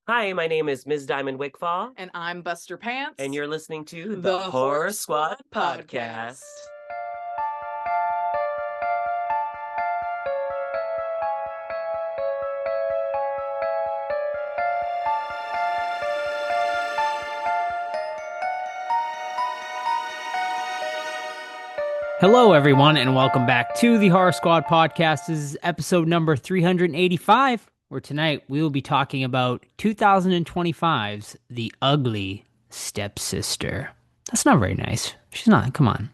Hi, my name is Ms. Diamond Wickfall, And I'm Buster Pants. and you're listening to The Horror Horror Squad Squad Podcast. Podcast. Hello, everyone, and welcome back to the Horror Squad Podcast. This is episode number 385, where tonight we will be talking about 2025's The Ugly Stepsister. That's not very nice. She's not. Come on.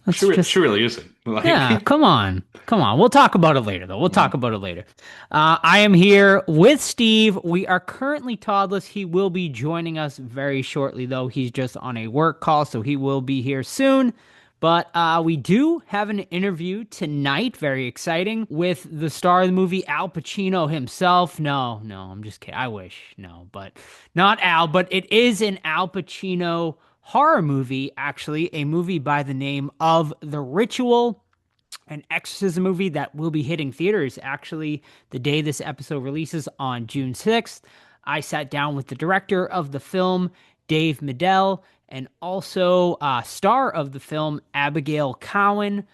Let's She really isn't. yeah, come on. Come on. We'll talk about it later, though. We'll talk about it later. I am here with Steve. We are currently toddless. He will be joining us very shortly, though. He's just on a work call, so he will be here soon. But we do have an interview tonight, very exciting, with the star of the movie, Al Pacino himself. No, I'm just kidding. I wish. No, but not Al, but it is an Al Pacino horror movie, actually, a movie by the name of The Ritual, an exorcism movie that will be hitting theaters actually the day this episode releases on June 6th. I sat down with the director of the film, Dave Midell, and also star of the film, Abigail Cowen,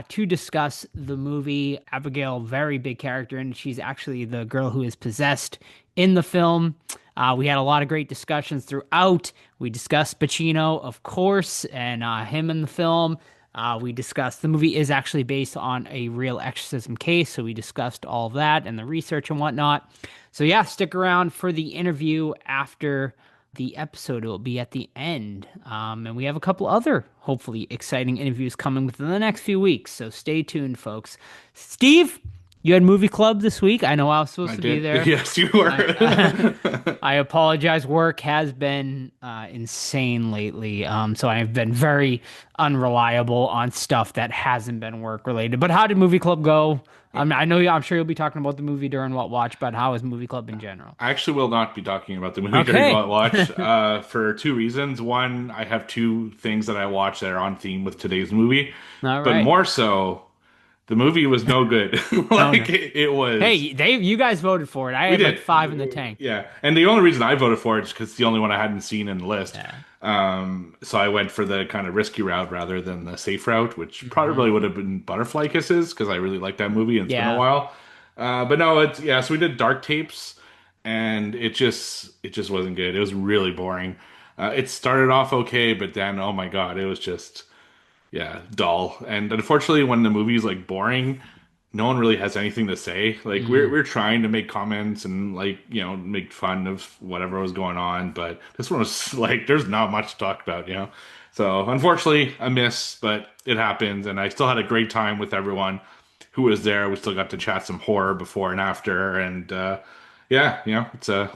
to discuss the movie. Abigail, very big character, and she's actually the girl who is possessed in the film. We had a lot of great discussions throughout. We discussed Pacino, of course, and him in the film. We discussed the movie is actually based on a real exorcism case, so we discussed all of that and the research and whatnot. So yeah, stick around for the interview after the episode. It will be at the end. And we have a couple other, hopefully, exciting interviews coming within the next few weeks. So stay tuned, folks. Steve, you had movie club this week. I know I was supposed to be there. Yes, you were. I apologize. Work has been insane lately. So I've been very unreliable on stuff that hasn't been work related. But how did movie club go? I'm sure you'll be talking about the movie during What Watch, but how is movie club in general? I actually will not be talking about the movie Okay. during What Watch for two reasons. One, I have two things that I watch that are on theme with today's movie, All but right. more so, the movie was no good. No. It was. Hey, you guys voted for it. I We had did. like 5 in the tank. Yeah, and the only reason I voted for it is because it's the only one I hadn't seen in the list. Yeah. So I went for the kind of risky route rather than the safe route, which Mm-hmm. probably would have been Butterfly Kisses because I really like that movie and it's been Yeah. a while. But no, it's yeah. So we did Dark Tapes, and it just wasn't good. It was really boring. It started off okay, but then oh my God, it was just yeah dull. And unfortunately, when the movie's like boring, no one really has anything to say. Like we're trying to make comments and like make fun of whatever was going on, but this one was like there's not much to talk about. So unfortunately, a miss, but it happens, and I still had a great time with everyone who was there. We still got to chat some horror before and after, and yeah, it's a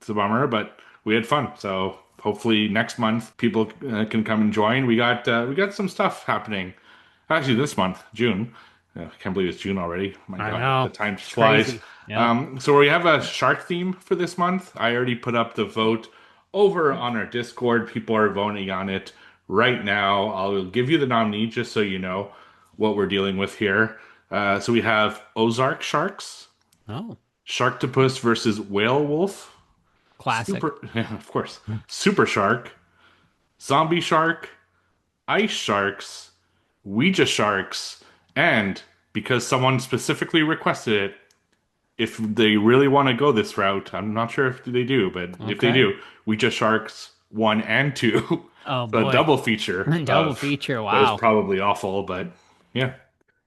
bummer, but we had fun. So hopefully next month people can come and join. We got some stuff happening. Actually, this month, June. I can't believe it's June already. My I God, know. the time just It's flies. crazy. Yeah. So we have a shark theme for this month. I already put up the vote over on our Discord. People are voting on it right now. I'll give you the nominee just so you know what we're dealing with here. So we have Ozark Sharks, Oh, Sharktopus versus Whale Wolf, classic. yeah, of course, Super Shark, Zombie Shark, Ice Sharks, Ouija Sharks, and because someone specifically requested it, if they really want to go this route, I'm not sure if they do, but if they Okay. do, Ouija Sharks 1 and 2. Oh So a boy. double feature. Double of- feature. That Wow. was probably awful, but yeah.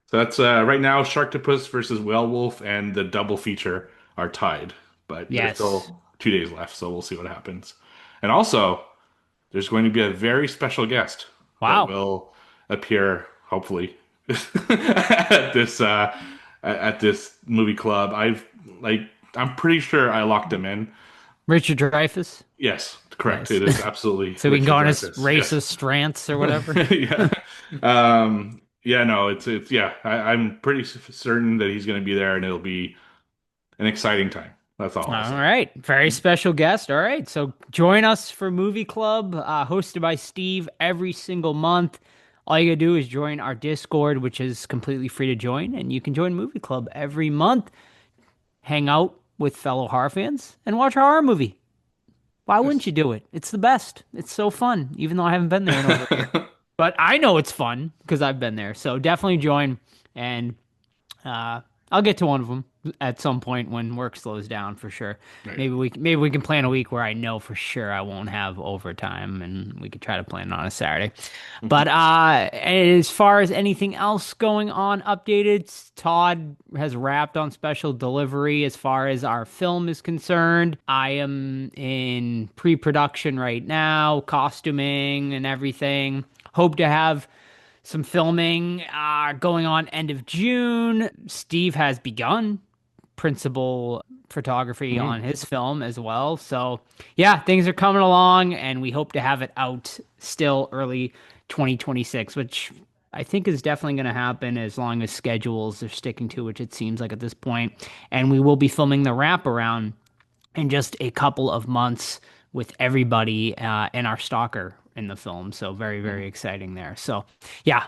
So that's right now Sharktopus versus Whale Wolf and the double feature are tied. But there's Yes. still 2 days left, so we'll see what happens. And also, there's going to be a very special guest Wow. that will appear, hopefully, at this movie club. I'm pretty sure I locked him in. Richard Dreyfuss. Yes, correct. Nice. It is absolutely. So we can go on his Richard racist rants or whatever. Dreyfuss. Yeah. Yeah. No. It's. Yeah. I'm pretty certain that he's going to be there, and it'll be an exciting time. That's all. I'll All say. right. Very special guest. All right. So join us for Movie Club, hosted by Steve every single month. All you gotta do is join our Discord, which is completely free to join, and you can join Movie Club every month. Hang out with fellow horror fans and watch a horror movie Why wouldn't you do it? It's the best. It's so fun, even though I haven't been there in over a year. But I know it's fun because I've been there. So definitely join, and uh, I'll get to one of them at some point when work slows down for sure. Right. Maybe we can plan a week where I know for sure I won't have overtime, and we could try to plan it on a Saturday. Mhm. But as far as anything else going on, updated, Todd has wrapped on special delivery as far as our film is concerned. I am in pre-production right now, costuming and everything. Hope to have some filming going on end of June. Steve has begun principal photography on Mhm. his film as well. So, yeah, things are coming along, and we hope to have it out still early 2026, which I think is definitely going to happen as long as schedules are sticking to, which it seems like at this point. And we will be filming the wraparound in just a couple of months with everybody and our stalker in the film. So very, very exciting there. So yeah,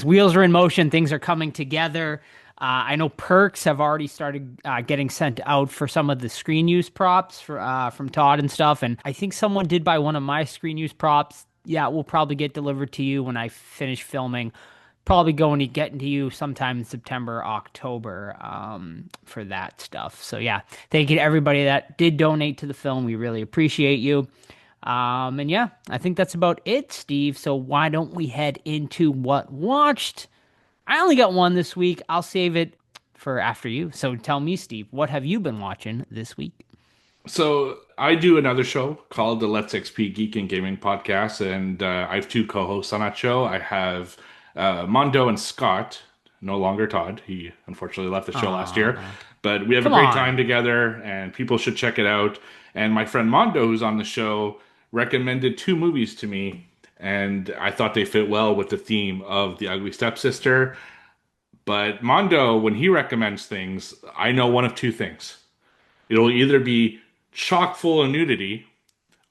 wheels are in motion. Things are coming together. I know perks have already started getting sent out for some of the screen use props from Todd and stuff. And I think someone did buy one of my screen use props. Yeah, it will probably get delivered to you when I finish filming. Probably going to get into you sometime in September, October for that stuff. So yeah, thank you to everybody that did donate to the film. We really appreciate you. And yeah, I think that's about it, Steve. So why don't we head into what watched? I only got one this week. I'll save it for after you. So tell me, Steve, what have you been watching this week? So I do another show called the Let's XP Geek and Gaming Podcast, and I have two co-hosts on that show. I have Mondo and Scott, no longer Todd. He unfortunately left the show last year, Aw, but we have a come great time on. together, and people should check it out. And my friend Mondo, who's on the show, recommended two movies to me, and I thought they fit well with the theme of The Ugly Stepsister. But Mondo, when he recommends things, I know one of two things. It'll either be chock full of nudity,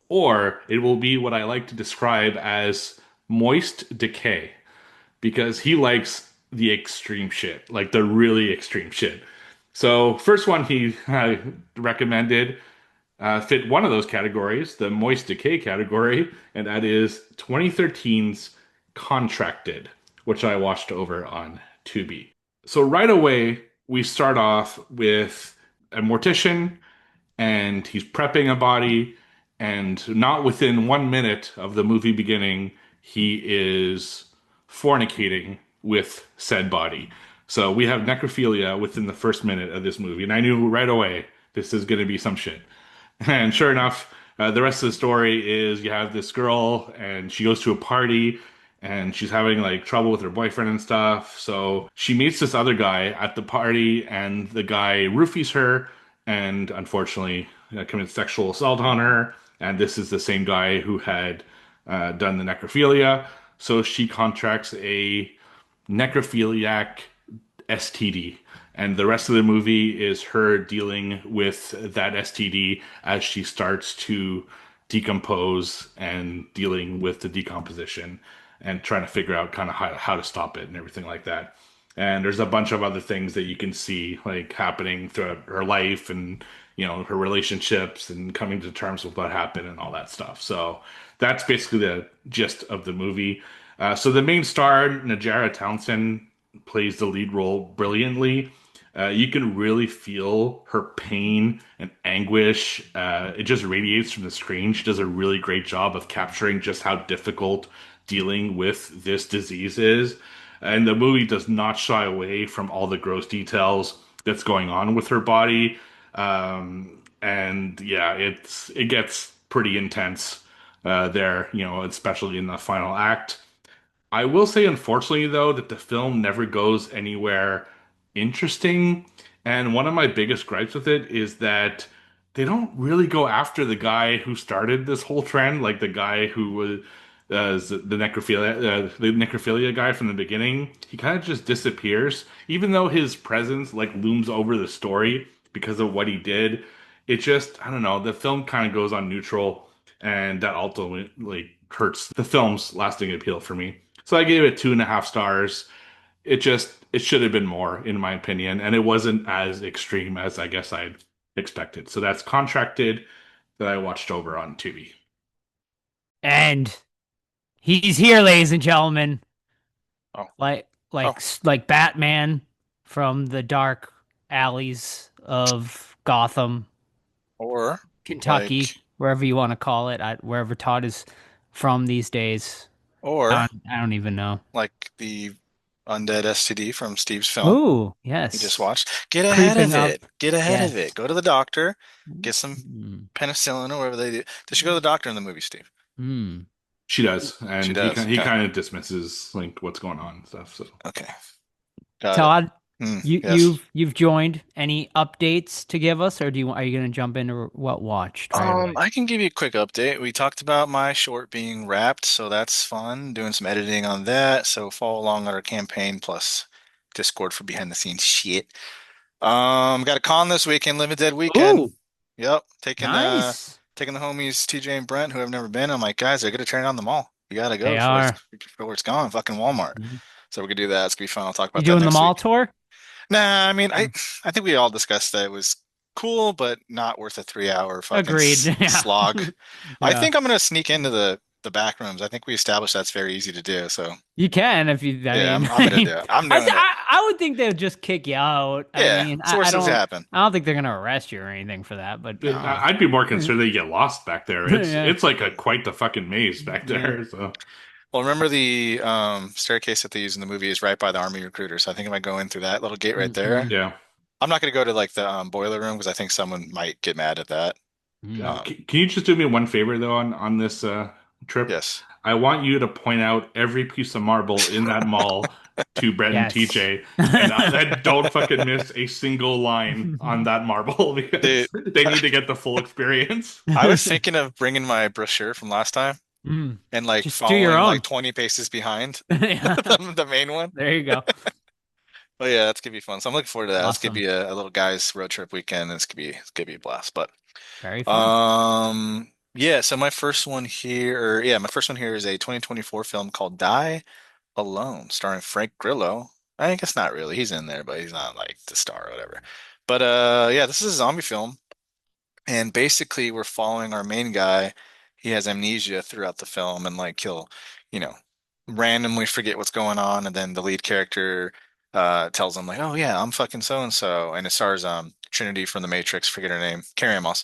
or it will be what I like to describe as moist decay, because he likes the extreme shit, like the really extreme shit. So, first one he recommended fit one of those categories, the moist decay category, and that is 2013's Contracted, which I watched over on Tubi. So, right away, we start off with a mortician and he's prepping a body, and not within 1 minute of the movie beginning, he is fornicating with said body. So we have necrophilia within the first minute of this movie, and I knew right away this is going to be some shit. And sure enough, the rest of the story is you have this girl, and she goes to a party, and she's having like trouble with her boyfriend and stuff. So she meets this other guy at the party, and the guy roofies her, and unfortunately commits sexual assault on her. And this is the same guy who had done the necrophilia. So she contracts a necrophiliac STD. And the rest of the movie is her dealing with that STD as she starts to decompose and dealing with the decomposition and trying to figure out kind of how to stop it and everything like that. And there's a bunch of other things that you can see like happening throughout her life and her relationships and coming to terms with what happened and all that stuff. So that's basically the gist of the movie. So the main star, Najara Townsend, plays the lead role brilliantly. You can really feel her pain and anguish. It just radiates from the screen. She does a really great job of capturing just how difficult dealing with this disease is. And the movie does not shy away from all the gross details that's going on with her body. And yeah, it gets pretty intense there, especially in the final act. I will say, unfortunately, though, that the film never goes anywhere interesting. And one of my biggest gripes with it is that they don't really go after the guy who started this whole trend, like the guy who was the necrophilia guy from the beginning. He kind of just disappears, even though his presence like looms over the story because of what he did. It just, I don't know, the film kind of goes on neutral, and that ultimately hurts the film's lasting appeal for me. So I gave it 2.5 stars. It should have been more, in my opinion, and it wasn't as extreme as I guess I'd expected. So that's Contracted. that I watched over on Tubi. And he's here, ladies and gentlemen. Oh, Like oh, like Batman from the dark alleys of Gotham, or Kentucky, like, wherever you want to call it, wherever Todd is from these days. or I don't even know. like the undead STD from Steve's film Ooh, he just yes. watched. Get ahead Creeping of up. it. Get ahead of it. Yes. Go to the doctor. Get some Mm. penicillin or whatever they do. Does she go to the doctor in the movie, Steve? Mm. She does, She and does. he Okay. kind of dismisses like what's going on and stuff. So Okay. Got it. Todd, Yes. you've joined. Any updates to give us, or are you going to jump into what watched right away? I can give you a quick update. We talked about my short being wrapped, so that's fun. Doing some editing on that. So follow along on our campaign plus Discord for behind the scenes shit. Got a con this weekend, Living Dead weekend. Ooh, Yep, nice. taking the homies TJ and Brent who have never been. I'm like, guys, they're gonna turn it on the mall. You gotta go They are. before it's gone. Fucking Walmart. Mhm. So we could do that. It's gonna be fun. I'll talk You about that doing the next mall week. tour? Nah, I mean, Mm. I think we all discussed that it was cool, but not worth a 3 hour fucking Agreed. Yeah. slog. I Yeah. think I'm gonna sneak into the back rooms. I think we established that's very easy to do. So You can if you. I yeah, mean, I'm gonna do it. I'm doing it. I would think they would just kick you out. I Yeah, mean, it's the worst things to happen. I don't think they're gonna arrest you or anything for that. But No. I'd be more concerned that you get lost back there. Yeah. It's like a quite the fucking maze back Yeah. there. So Well, remember the staircase that they use in the movie is right by the army recruiter. So I think if I go in through that little gate right there, Mhm. yeah. I'm not going to go to like the boiler room because I think someone might get mad at that. Mm. Um, Can you just do me one favor though on this trip? yes. I want you to point out every piece of marble in that mall to Brett and Yes. TJ, and then don't fucking miss a single line on that marble Dude, because they need to get the full experience. I was thinking of bringing my brochure from last time Mm. and like Just do your following like own. 20 paces behind Yeah. the main one. There you go. Oh yeah, that's gonna be fun. So I'm looking forward to that. It's gonna Awesome. be a little guys road trip weekend. It's gonna be a blast. But Very fun. yeah, so my first one here is a 2024 film called Die Alone, starring Frank Grillo. I guess not really. He's in there, but he's not like the star or whatever. But yeah, this is a zombie film, and basically we're following our main guy. He has amnesia throughout the film, and like he'll, you know, randomly forget what's going on, and then the lead character tells him like, "Oh yeah, I'm fucking so and so," and it stars Trinity from The Matrix, forget her name, Carrie Moss,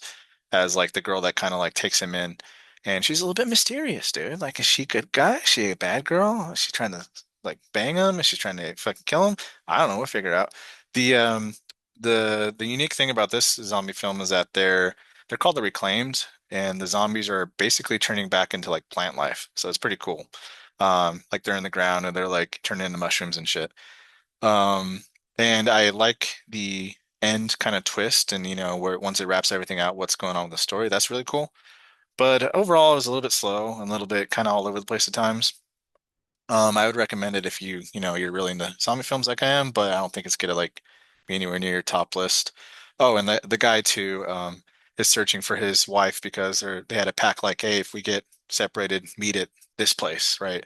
as like the girl that kind of like takes him in, and she's a little bit mysterious, dude. Like, is she a good guy? Is she a bad girl? Is she trying to like bang him? Is she trying to fucking kill him? I don't know. We'll figure it out. The the unique thing about this zombie film is that they're called the Reclaimed, and the zombies are basically turning back into like plant life. So it's pretty cool. Like they're in the ground and they're like turning into mushrooms and shit. Um, and I like the end kind of twist and where once it wraps everything out, what's going on with the story. That's really cool. But overall, it was a little bit slow and a little bit kind of all over the place at times. I would recommend it if you're really into zombie films like I am, but I don't think it's gonna like be anywhere near your top list. Oh, and the guy too, is searching for his wife because they had a pact like, hey, if we get separated, meet at this place, right?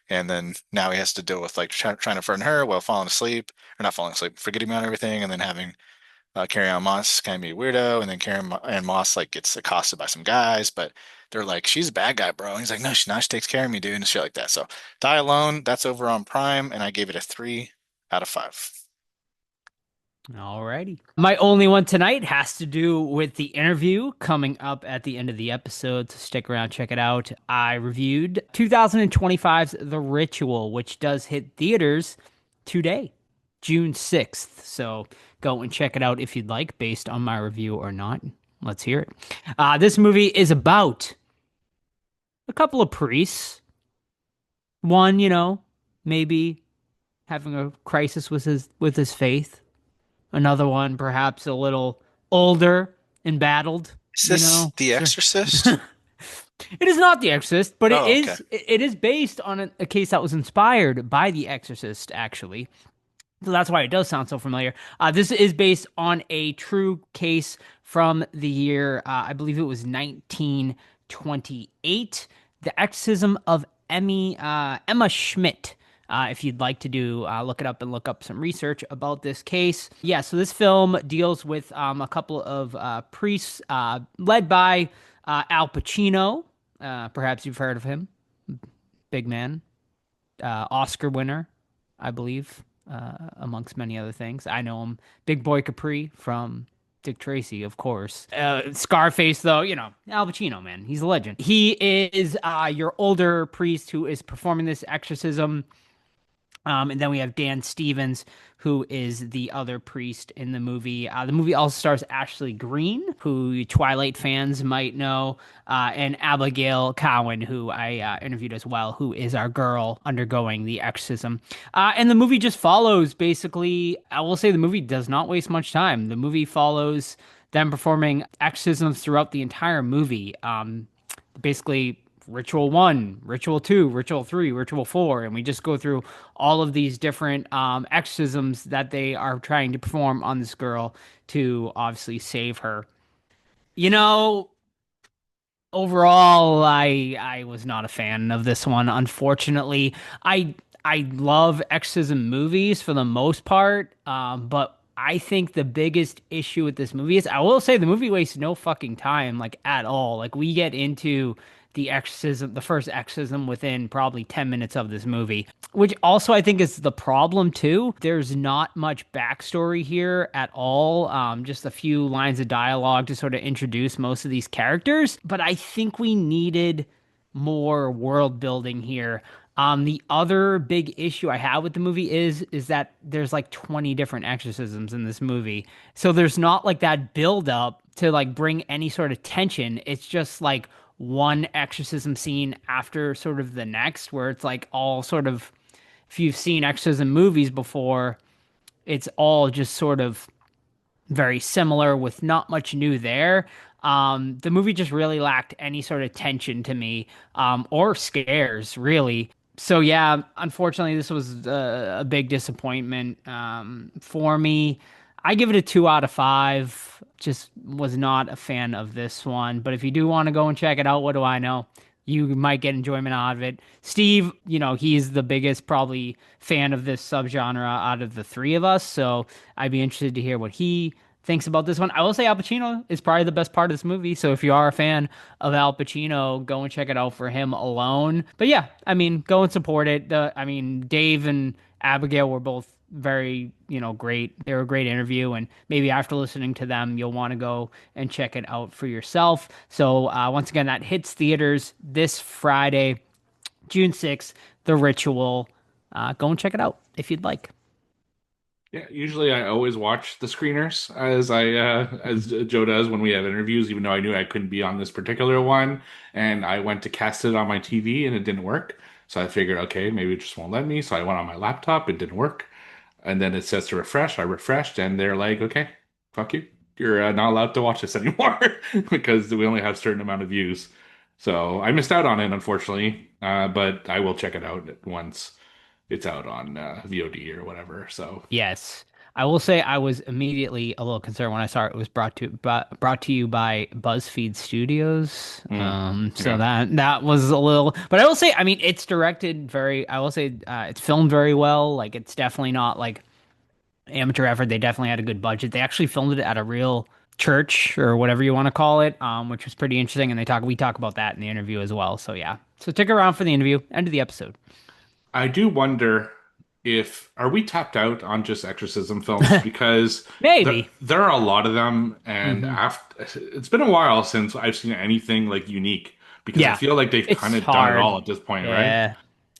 And then now he has to deal with like trying to friend her while falling asleep, or not falling asleep, forgetting about everything, and then having Carrie Ann Moss kind of be a weirdo, and then Ann Moss like gets accosted by some guys, but they're like, she's a bad guy, bro. And he's like, no, she's not. She takes care of me, dude, and shit like that. So Die Alone, that's over on Prime, and I gave it a 3 out of 5. Alrighty. My only one tonight has to do with the interview coming up at the end of the episode, so stick around, check it out. I reviewed 2025's The Ritual, which does hit theaters today, June 6th. So go and check it out if you'd like, based on my review or not. Let's hear it. This movie is about a couple of priests. One, maybe having a crisis with his faith. Another one, perhaps a little older, embattled. Is this The Sure. Exorcist? It is not The Exorcist, but Oh, okay. it is based on a case that was inspired by The Exorcist, actually. So that's why it does sound so familiar. This is based on a true case from the year, I believe it was 1928, The Exorcism of Emma Schmidt. If you'd like to look it up and look up some research about this case. Yeah, so this film deals with a couple of priests led by Al Pacino, perhaps you've heard of him, big man, Oscar winner, I believe, amongst many other things. I know him. Big Boy Capri from Dick Tracy, of course. Scarface, though, Al Pacino, man, he's a legend. He is your older priest who is performing this exorcism. And then we have Dan Stevens, who is the other priest in the movie. The movie also stars Ashley Greene, who Twilight fans might know, and Abigail Cowen, who I interviewed as well, who is our girl undergoing the exorcism. And the movie just follows, basically, I will say the movie does not waste much time. The movie follows them performing exorcisms throughout the entire movie. Basically, ritual 1, ritual 2, ritual 3, ritual 4, and we just go through all of these different exorcisms that they are trying to perform on this girl to obviously save her. Overall, I was not a fan of this one, unfortunately. I love exorcism movies for the most part, but I think the biggest issue with this movie is, I will say, the movie wastes no fucking time, like, at all. Like, we get into the first exorcism within probably 10 minutes of this movie, which also I think is the problem too. There's not much backstory here at all. Just a few lines of dialogue to sort of introduce most of these characters, but I think we needed more world building here. The other big issue I have with the movie is that there's like 20 different exorcisms in this movie. So there's not like that build up to like bring any sort of tension. It's just like one exorcism scene after sort of the next, where it's like all sort of, if you've seen exorcism movies before, it's all just sort of very similar with not much new there. The movie just really lacked any sort of tension to me, or scares, really. So yeah, unfortunately, this was a big disappointment for me. I give it a 2 out of 5. Just was not a fan of this one. But if you do want to go and check it out, what do I know? You might get enjoyment out of it. Steve, he's the biggest probably fan of this subgenre out of the three of us. So I'd be interested to hear what he thinks about this one. I will say Al Pacino is probably the best part of this movie. So if you are a fan of Al Pacino, go and check it out for him alone. But yeah, I mean, go and support it. Dave and Abigail were both very, great. They were a great interview, and maybe after listening to them, you'll want to go and check it out for yourself. So once again, that hits theaters this Friday, June 6th, The Ritual. Go and check it out if you'd like. Yeah, usually I always watch the screeners as Joe does when we have interviews, even though I knew I couldn't be on this particular one. And I went to cast it on my TV and it didn't work. So I figured, okay, maybe it just won't let me. So I went on my laptop, it didn't work. And then it says to refresh. I refreshed and they're like, okay, fuck you. You're not allowed to watch this anymore because we only have a certain amount of views. So I missed out on it, unfortunately. But I will check it out once it's out on VOD or whatever. So Yes. I will say I was immediately a little concerned when I saw it was brought to you by BuzzFeed Studios. So yeah. that was a little, but I will say, I mean, it's directed very, I will say, it's filmed very well. Like, it's definitely not like amateur effort. They definitely had a good budget. They actually filmed it at a real church or whatever you want to call it, which was pretty interesting. And we talk about that in the interview as well. So yeah, so stick around for the interview, end of the episode. I do wonder if are we tapped out on just exorcism films because Maybe. there are a lot of them, and Hmm. after it's been a while since I've seen anything like unique because I Yeah, feel like they've it's kind of done it hard. all at this point, right? Yeah,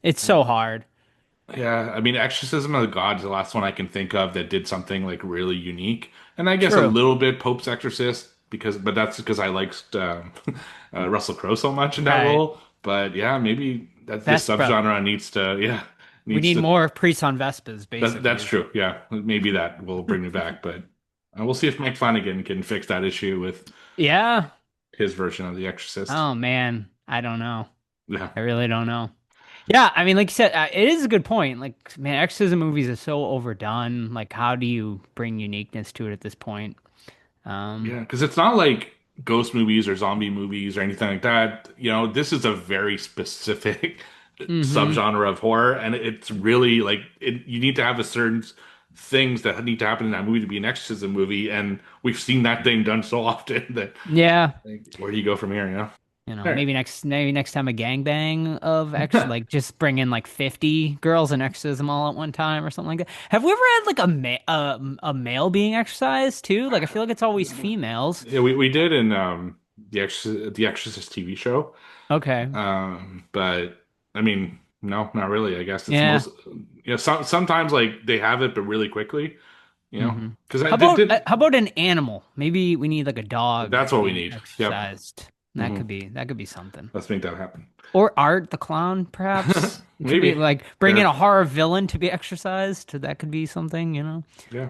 it's so hard. Yeah, I mean, Exorcism of the Gods, the last one I can think of that did something like really unique, and I guess a True. little bit Pope's Exorcist but that's because I liked Russell Crowe so much in that Right. role. But yeah, maybe that this Vespa. subgenre needs to, yeah, We needs need to. more priests on Vespas, That's basically. true. Yeah, maybe that will bring me back, but we'll see if Mike Flanagan can fix that issue with Yeah. his version of The Exorcist. Oh man, I don't know. Yeah, I really don't know. Yeah, I mean, like you said, it is a good point. Like, man, exorcism movies are so overdone. Like, how do you bring uniqueness to it at this point? Um, yeah, because it's not like ghost movies or zombie movies or anything like that. This is a very specific hmm subgenre of horror, and it's really like you need to have a certain things that need to happen in that movie to be an exorcism movie, and we've seen that thing done so often that Yeah. like, where do you go from here? You know? You know, All right. maybe next time a gangbang of like just bring in like 50 girls and exorcise them all at one time or something like that. Have we ever had like a male being exercised too? Like I feel like it's always females. Yeah, we did in the Exorcist TV show. Okay. But I mean, no, not really. I guess it's Yeah. most, sometimes like they have it, but really quickly, Hmm. because I did. How about an animal? Maybe we need like a dog That's what we being need. Yep. exercised. Hmm. That could be something. Let's make that happen. Or Art the clown, perhaps. It could be Maybe. like bring in Fair. a horror villain to be exercised. That could be something, you know. Yeah.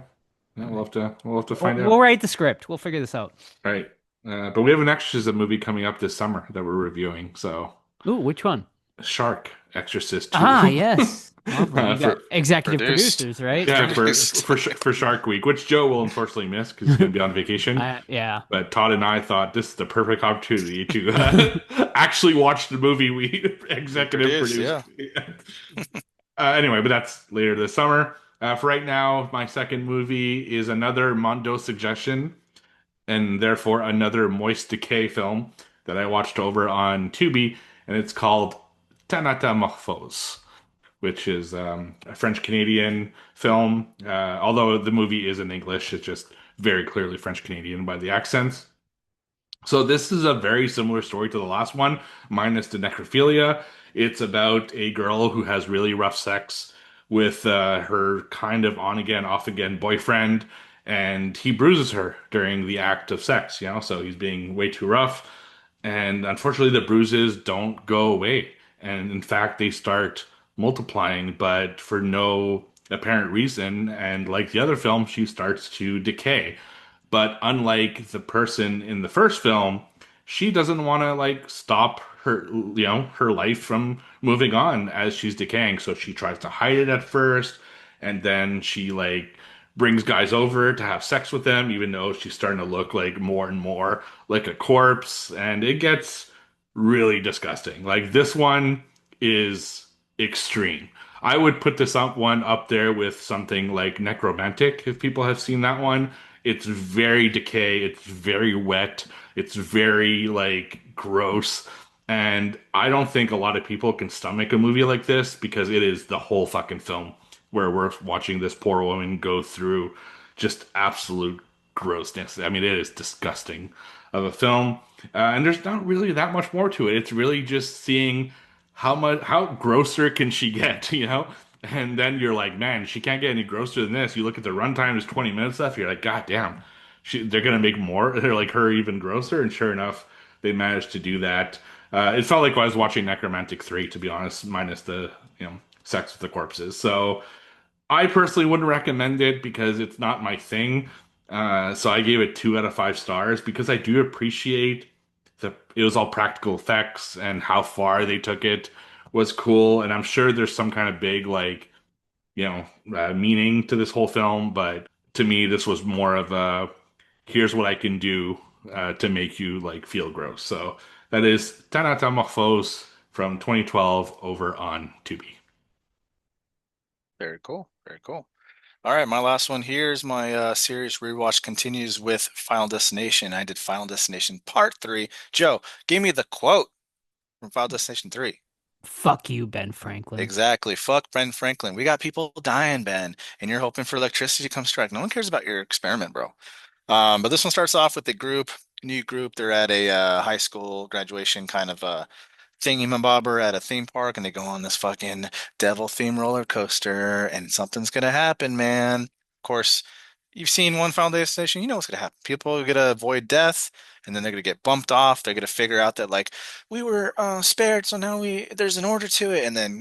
Yeah, All right. we'll have to We'll, find we'll out. write the script. We'll figure this out. All right. But we have an Exorcism movie coming up this summer that we're reviewing. So Ooh, which one? Shark Exorcist 2. Ah, yes. Lovely. You got For executive Produced. producers, right? yeah, Produced. for Shark Week, which Joe will unfortunately miss because he's going to be on vacation. Yeah. But Todd and I thought this is the perfect opportunity to actually watch the movie we executive Produced, produced. yeah. Anyway, but that's later this summer. For right now, my second movie is another Mondo suggestion, and therefore another Moist Decay film that I watched over on Tubi, and it's called Thanatomorphose, which is a French Canadian film. Although the movie is in English, it's just very clearly French Canadian by the accents. So this is a very similar story to the last one, minus the necrophilia. It's about a girl who has really rough sex with her kind of on again, off again boyfriend, and he bruises her during the act of sex, so he's being way too rough. And unfortunately, the bruises don't go away. And in fact, they start multiplying, but for no apparent reason. And like the other film, she starts to decay. But unlike the person in the first film, she doesn't want to like stop her life from moving on as she's decaying. So she tries to hide it at first, and then she like brings guys over to have sex with them, even though she's starting to look like more and more like a corpse, and it gets really disgusting. Like this one is extreme. I would put one up there with something like Necromantic, if people have seen that one. It's very decay, it's very wet, it's very like gross. And I don't think a lot of people can stomach a movie like this because it is the whole fucking film where we're watching this poor woman go through just absolute grossness. I mean, it is disgusting of a film. And there's not really that much more to it. It's really just seeing how grosser can she get, And then you're like, man, she can't get any grosser than this. You look at the runtime, there's 20 minutes left. You're like, God damn, they're gonna make more. They're like her even grosser, and sure enough, they managed to do that. It felt like I was watching Necromantic 3, to be honest, minus the sex with the corpses. So I personally wouldn't recommend it because it's not my thing. So I gave it 2 out of 5 stars because I do appreciate it was all practical effects and how far they took it was cool. And I'm sure there's some kind of big like meaning to this whole film, but to me this was more of a here's what I can do to make you like feel gross. So that is Thanatomorphose from 2012 over on Tubi. Very cool. Very cool. All right, my last one here is my series rewatch continues with Final Destination. I did Final Destination Part 3. Joe, give me the quote from Final Destination 3. Fuck you, Ben Franklin. Exactly. Fuck Ben Franklin. We got people dying, Ben, and you're hoping for electricity to come strike. No one cares about your experiment, bro. But this one starts off with new group. They're at a high school graduation kind of thingy-mabobber at a theme park, and they go on this fucking devil theme roller coaster, and something's gonna happen, man. Of course, you've seen one Final Destination, you know what's gonna happen. People are gonna avoid death, and then they're gonna get bumped off. They're gonna figure out that like we were spared, so now there's an order to it, and then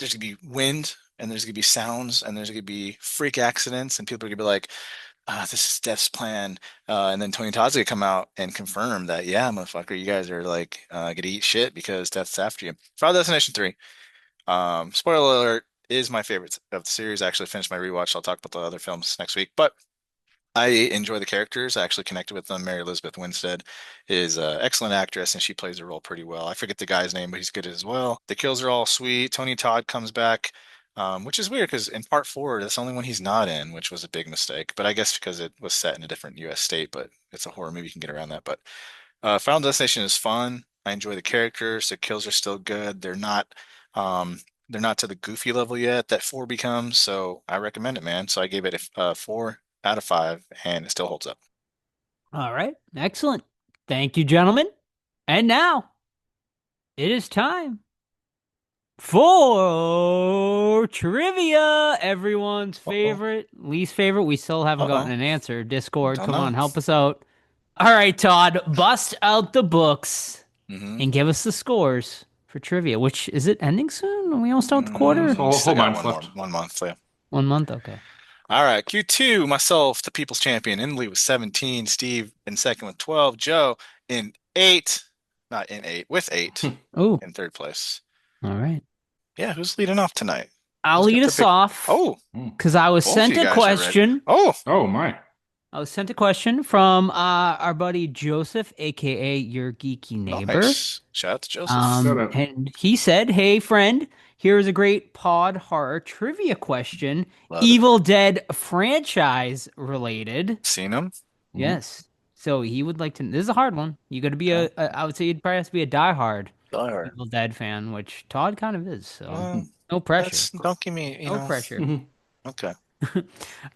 there's gonna be wind, and there's gonna be sounds, and there's gonna be freak accidents, and people are gonna be like, this is Death's plan. And then Tony Todd's gonna come out and confirm that, yeah, motherfucker, you guys are like gonna eat shit because Death's after you. Final Destination 3. Spoiler alert, is my favorite of the series. I actually finished my rewatch. I'll talk about the other films next week. But I enjoy the characters. I actually connected with them. Mary Elizabeth Winstead is an excellent actress, and she plays the role pretty well. I forget the guy's name, but he's good as well. The kills are all sweet. Tony Todd comes back Which is weird because in part 4, that's the only one he's not in, which was a big mistake. But I guess because it was set in a different U.S. state, but it's a horror movie, you can get around that. But Final Destination is fun. I enjoy the characters. The kills are still good. They're not to the goofy level yet that 4 becomes. So I recommend it, man. So I gave it a 4 out of 5, and it still holds up. All right. Excellent. Thank you, gentlemen. And now it is time for trivia. Everyone's favorite, least favorite. We still haven't gotten an answer. Discord, Don't come know. on, help us out. All right, Todd, bust out the books Mhm. and give us the scores for trivia. Which is it ending soon? Are we almost out the quarter? Whole Still got month left. 1 month. Yeah. 1 month. Okay. All right, Q2, myself, the people's champion, in the lead with 17, Steve in second with 12, Joe in 8, not in 8, with 8 Oh, in third place. all right. Yeah, who's leading off tonight? I'll Who's got lead the us big- off Oh, because I was both sent you a guys are ready. question. Oh, Oh my. I was sent a question from our buddy Joseph, aka your geeky neighbor. nice. Shout out to Joseph. Shout out. And he said, "Hey friend, here's a great pod horror trivia question, Love it. Evil Dead franchise related." Seen him? Yes. So he would like to. This is a hard one. You got to be I would say you'd probably have to be a diehard Die Hard. Evil Dead fan, which Todd kind of is. So Well, no pressure. don't give me, No pressure. Okay.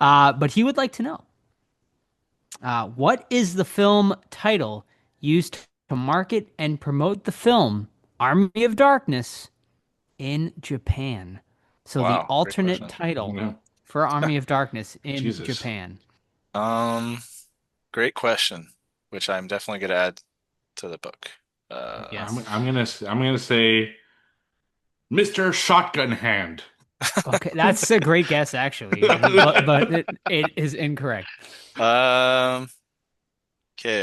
But he would like to know, what is the film title used to market and promote the film Army of Darkness in Japan? So Wow, the great alternate question. title Yeah. for Army of Darkness in Jesus. Japan. Great question, which I'm definitely gonna add to the book. Yes. I'm gonna say Mr. Shotgun Hand. Okay, that's a great guess, actually, but it is incorrect. Okay,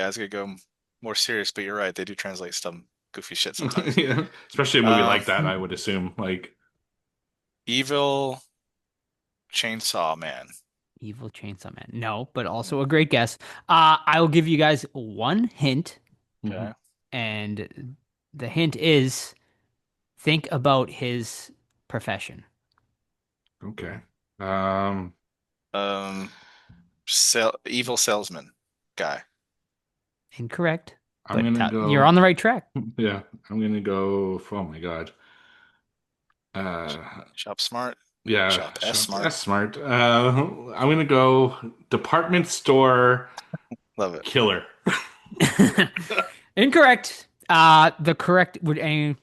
I was gonna go more serious, but you're right. They do translate some goofy shit sometimes. Yeah. Especially a movie like that, I would assume. Like, Evil Chainsaw Man. Evil Chainsaw Man. No, but also a great guess. I will give you guys one hint, Okay. and the hint is think about his profession. okay. Evil salesman guy. Incorrect. I'm But gonna go. you're on the right track. Yeah, I'm gonna go. Oh my god. Shop smart. Yeah, Shop S smart. S smart. I'm gonna go department store Love it. killer. Incorrect. The correct would No.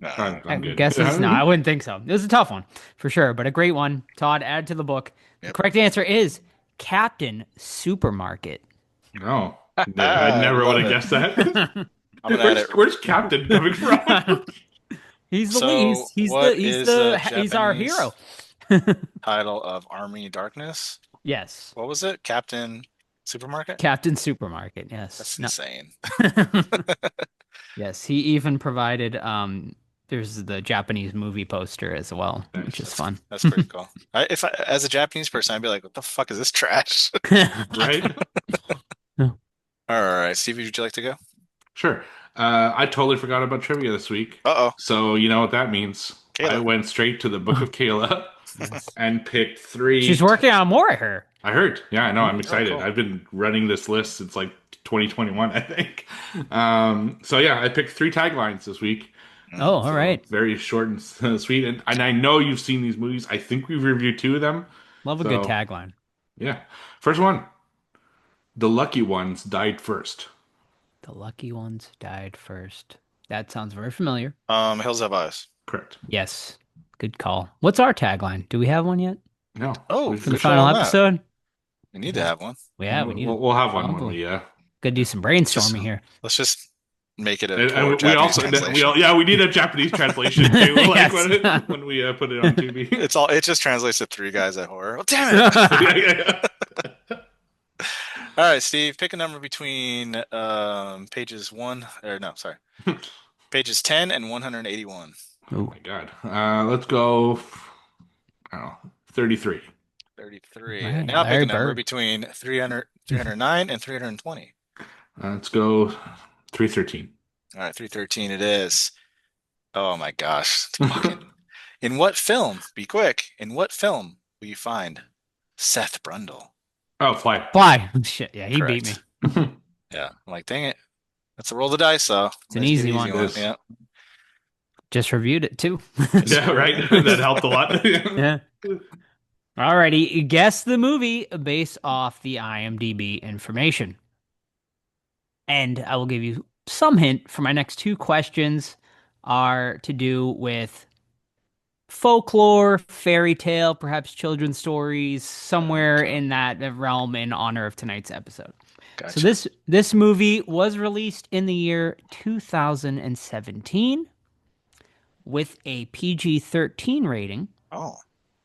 I'm good. guesses. No, I wouldn't think so. This is a tough one for sure, but a great one. Todd, add to the book. The Yep. correct answer is Captain Supermarket. No, I never Love would have it. guessed that. I'm gonna add it. Where's Captain coming from? He's the So, lead. what He's is the a he's our Japanese- hero. Title of Army Darkness. Yes, What was it? Captain Supermarket? Captain Supermarket. Yes. That's No. insane. Yes, he even provided there's the Japanese movie poster as well, which is fun. That's pretty cool. As a Japanese person, I'd be like, "What the fuck is this trash?" Right? All right, Steve, would you like to go? Sure. I totally forgot about trivia this week. Uh-oh. So you know what that means. Kayla. I went straight to the Book of Kayla and picked 3. She's working on more of her. I heard. Yeah, I know. I'm excited. cool. I've been running this list since like 2021, I think. So yeah, I picked 3 taglines this week. Oh, all right. Very short and sweet. And I know you've seen these movies. I think we've reviewed 2 of them. Love a good So- tagline. Yeah. First one. The lucky ones died first. The lucky ones died first. That sounds very familiar. Hills Have Eyes. Correct. Yes. Good call. What's our tagline? Do we have one yet No. Oh, We've- for the good call final on that. episode? We need to have one. Yeah, we need We'll have one when Probably. we Gotta do some brainstorming here. Let's just make it a and poor we Japanese also translation. we need a Japanese translation too. Like Yes. when we put it on TV. It just translates to 3 guys at horror. Oh, damn it! Yeah. All right, Steve, pick a number between pages 10 and 181. Oh my god. Let's go. I don't know, 33. 33. Right, Now pick Larry a number Bird. between 309 and 320. Let's go 313. All right, 313 it is. Oh my gosh. Fucking In what film? Be quick. In what film will you find Seth Brundle? Oh, Fly. Fly. Shit, yeah, he beat me. It Yeah, I'm like, dang it. That's a roll of the dice, though. It's an Let's get easy one. is. Yeah. Just reviewed it too. Yeah, right. That helped a lot. Yeah. Alrighty, guess the movie based off the IMDb information. And I will give you some hint for my next two questions are to do with folklore, fairy tale, perhaps children's stories, somewhere Okay. in that realm in honor of tonight's episode. Gotcha. So this movie was released in the year 2017 with a PG-13 rating, Oh.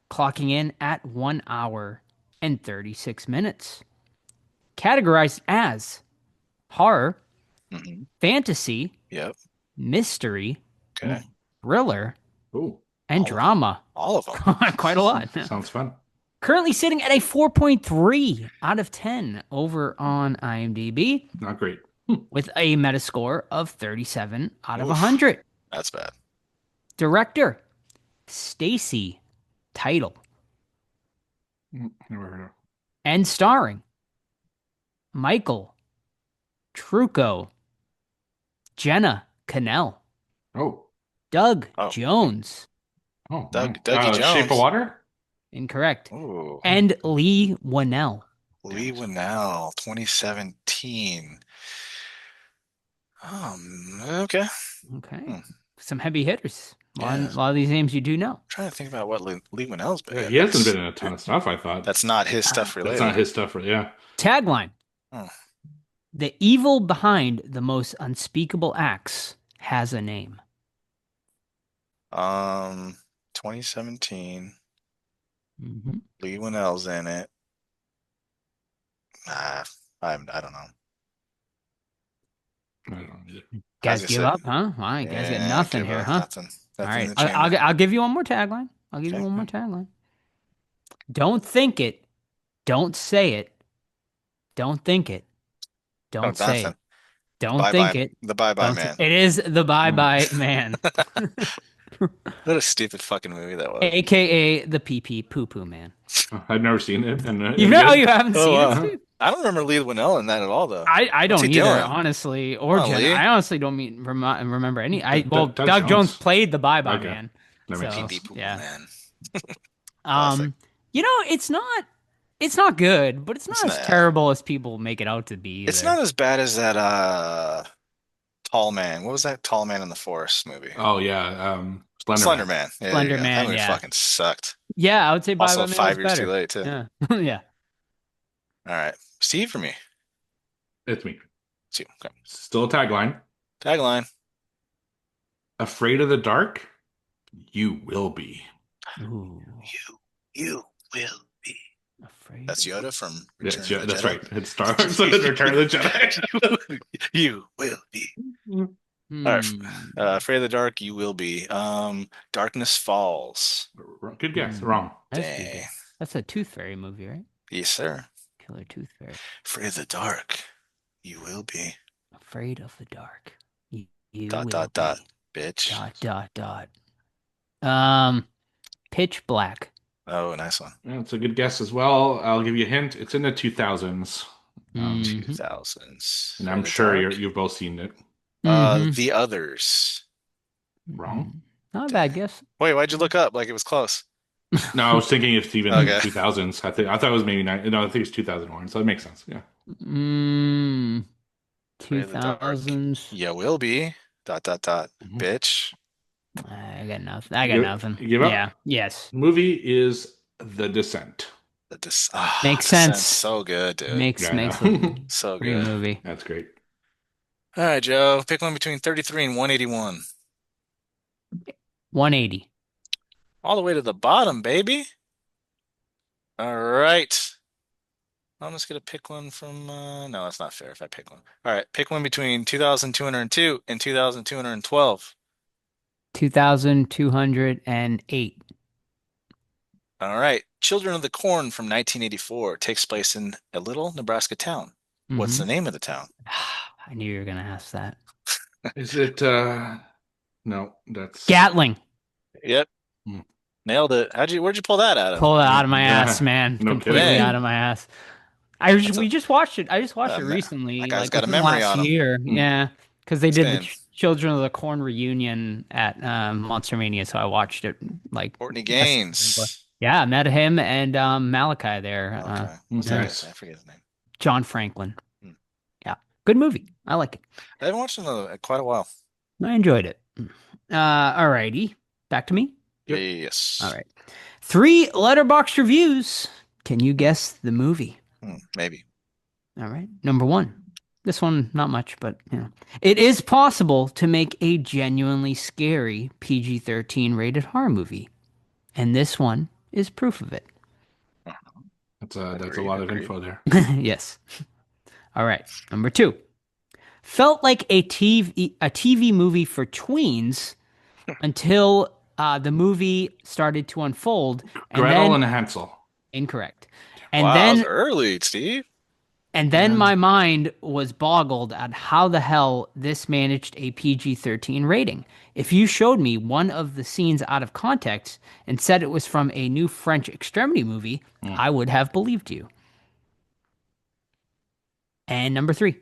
clocking in at 1 hour and 36 minutes. Categorized as horror, hmm fantasy, Yep. mystery, Okay. thriller, Ooh, and All of drama. All of them. Quite a lot. sounds fun. Currently sitting at a 4.3 out of 10 over on IMDb Not great. with a Metascore of 37 out of Oof. 100. That's bad. Director, Stacy Title. Never heard of. And starring, Michael Trucco, Jenna Cannell, Oh, Doug Oh. Jones. oh, Dougie wow. Jones. Shape of Water. Incorrect. Ooh. And Lee Winnell. Lee Winnell, 2017. Okay. Okay. Hmm. Some heavy hitters. Yeah. A lot of these names you do know. I'm trying to think about what Lee Winnell's been Yeah, in. he hasn't been in a ton of stuff. I thought That's not his stuff related. that's not his stuff. Yeah. Tagline. Hmm. The evil behind the most unspeakable acts has a name. 2017. Mhm. Lee Winnell's in it. I don't know. I don't know either. Guys I give said- up, huh? All right, guys get nothing give here, up. huh? Nothing. All Nothing right, in the chamber. I'll give you one more tagline. I'll give you Okay. one more tagline. Don't think it. Don't say it. Don't think it. Don't Oh, say Johnson. it. Don't Bye think bye. it. The Bye Bye Don't Man. It is the Bye Bye Man, What a stupid fucking movie that was. aka the Pee Pee Poo Poo Man. I've never seen it. And You know you haven't Oh, seen wow. it, Steve? I don't remember Lee Winnell in that at all, though. I don't he either, doing? honestly. Or Come on, Jen. Lee. I honestly don't remember any. Doug Doug Jones. Jones played the Bye Bye Okay. Man. That makes So, sense. Pee-pee poo-poo yeah. man. Classic. It's not good, but it's not It's as not. terrible as people make it out to be. It's either. not as bad as that Tall Man. What was that Tall Man in the Forest movie? Oh yeah, Slender Man. Yeah, there you Slender go. Man, That movie yeah. fucking sucked. Yeah, I would say Bye Also, Bye Man 5 was years better. too late, too. Yeah. Yeah. All right. Steve for me. it's me. Steve. Okay. Still a tagline. Tagline. Afraid of the dark, you will be. Ooh, You will be. afraid. That's Yoda from Yes, Return yeah, of the that's Jedi. right. It's Star Wars: Return of the Jedi. You will be. Hmm. All right. Afraid of the Dark, you will be. Darkness Falls. Good guess. Wrong. That's a good Dang. guess. That's a Tooth Fairy movie, right? Yes, sir. Killer Tooth Fairy. Afraid of the Dark, you will be. Afraid of the dark. You Dot, will dot, dot. be. Bitch. Pitch Black. Oh, nice one. That's a good guess as well. I'll give you a hint. It's in the 2000s. Mhm. 2000s. And Afraid I'm of the sure Dark. you've both seen it. Mhm. The Others. Wrong. Not a bad guess. Wait, why'd you look up like it was close? No, I was thinking it's even Okay. 2000s. I thought it was maybe no. I think it's 2001. So it makes sense. Yeah. Afraid of the Dark. 2000s. You will be. Dot, dot, dot. Mhm. Bitch. I got nothing. I got nothing. You give up? Yeah. Yes. Movie is The Descent. Makes Descent's sense. so good, dude. Makes Yeah, I makes know. a So great good. movie. That's great. All right, Joe. Pick one between 33 and 181. 180. All the way to the bottom, baby. All right. I'm just going to pick one from. No, that's not fair if I pick one. All right. Pick one between 2,202 and 2,212. 2208. All right. Children of the Corn from 1984 takes place in a little Nebraska town. What's the name of the town? I knew you were gonna ask that. Is it? No, that's Gatling. Yep. Nailed it. Where'd you pull that out of? Pull that out of my Yeah. ass, man. No Completely kidding. out of my ass. We just watched it. I just watched it recently, that guy's like got a within the memory last on him. year. Yeah, because they did the Spin. Children of the Corn reunion at Monster Mania, so I watched it like Courtney yesterday. Gaines. Yeah, I met him and Malachi there. Okay. Nice. I forget his name. John Franklin. Hmm. Yeah, good movie. I like it. I haven't watched it in quite a while. I enjoyed it. Alrighty, back to me. Yep. Yes. All right, 3 letterbox reviews. Can you guess the movie? Maybe. All right. Number 1. This one, not much, but you know. It is possible to make a genuinely scary PG-13 rated horror movie. And this one is proof of it. That's a Agreed, lot of agreed. info there. Yes. All right. Number 2. Felt like a TV movie for tweens until the movie started to unfold. And Gretel then, and Hansel. incorrect. And Wow, that then was early, Steve. And then my mind was boggled at how the hell this managed a PG-13 rating. If you showed me one of the scenes out of context and said it was from a new French extremity movie, I would have believed you. And number 3.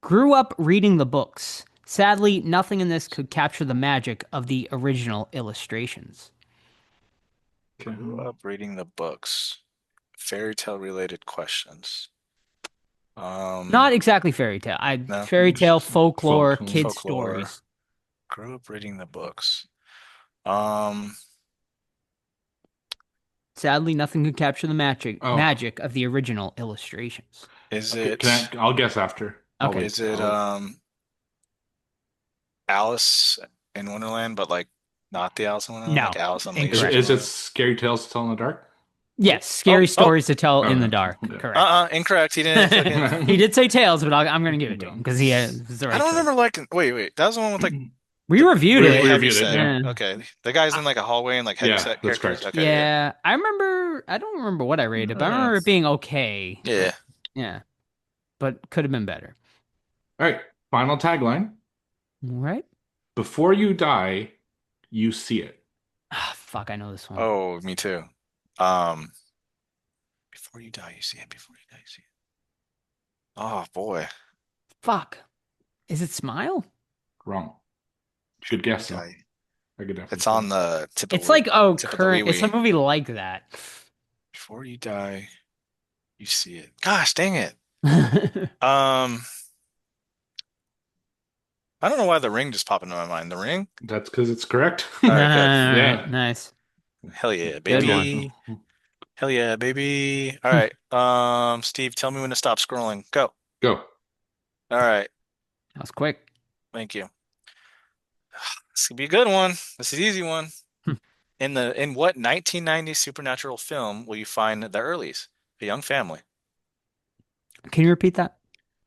Grew up reading the books. Sadly, nothing in this could capture the magic of the original illustrations. Grew up reading the books. Fairy tale related questions. Not exactly fairy tale. No. Fairy tale, folklore, Folklore. kids' Folklore. stories. Grew up reading the books. Sadly, nothing could capture the magic Oh. magic of the original illustrations. Is Okay, it I'll guess after. I'll Okay. wait. is it I'll wait. Alice in Wonderland, but like not the Alice in Wonderland, No. like Alice Unleashed? Incorrect. Is it Scary Tales to Tell in the Dark? Yes, scary stories to tell in Okay. the dark. Yeah. Correct. Incorrect. He didn't fucking... He did say tales, but I'm going to give it to him because he has the right I don't choice. remember liking. Wait. That was the one with like We reviewed We it. reviewed it, yeah. Okay, the guy's in like a hallway and like heavy Yeah, set that's characters. correct. Okay, Yeah, I don't remember what I rated, but I remember it being okay. Yeah. Yeah, but could have been better. All right. Final tagline. All right. Before you die, you see it. Ah, fuck, I know this one. Oh, me too. Before you die, you see it. Before you die, you see it. Oh boy. Fuck. Is it Smile? Wrong. Good guess, though. Die. I could definitely It's say on it. the tip. It's like, oh, tip of the current. It's a wee-wee. movie like that. Before you die, you see it. Gosh, dang it. All I don't know why The Ring just popped into my mind. The Ring? That's because it's correct. All right, good. Yeah. Nice. Hell yeah, Good baby. Hell yeah, baby. All right. Steve, tell me when to stop scrolling. Go. Go. All right. That was quick. Thank you. This could be a good one. This is an easy one. In what 1990s supernatural film will you find the Earlys, a young family? Can you repeat that?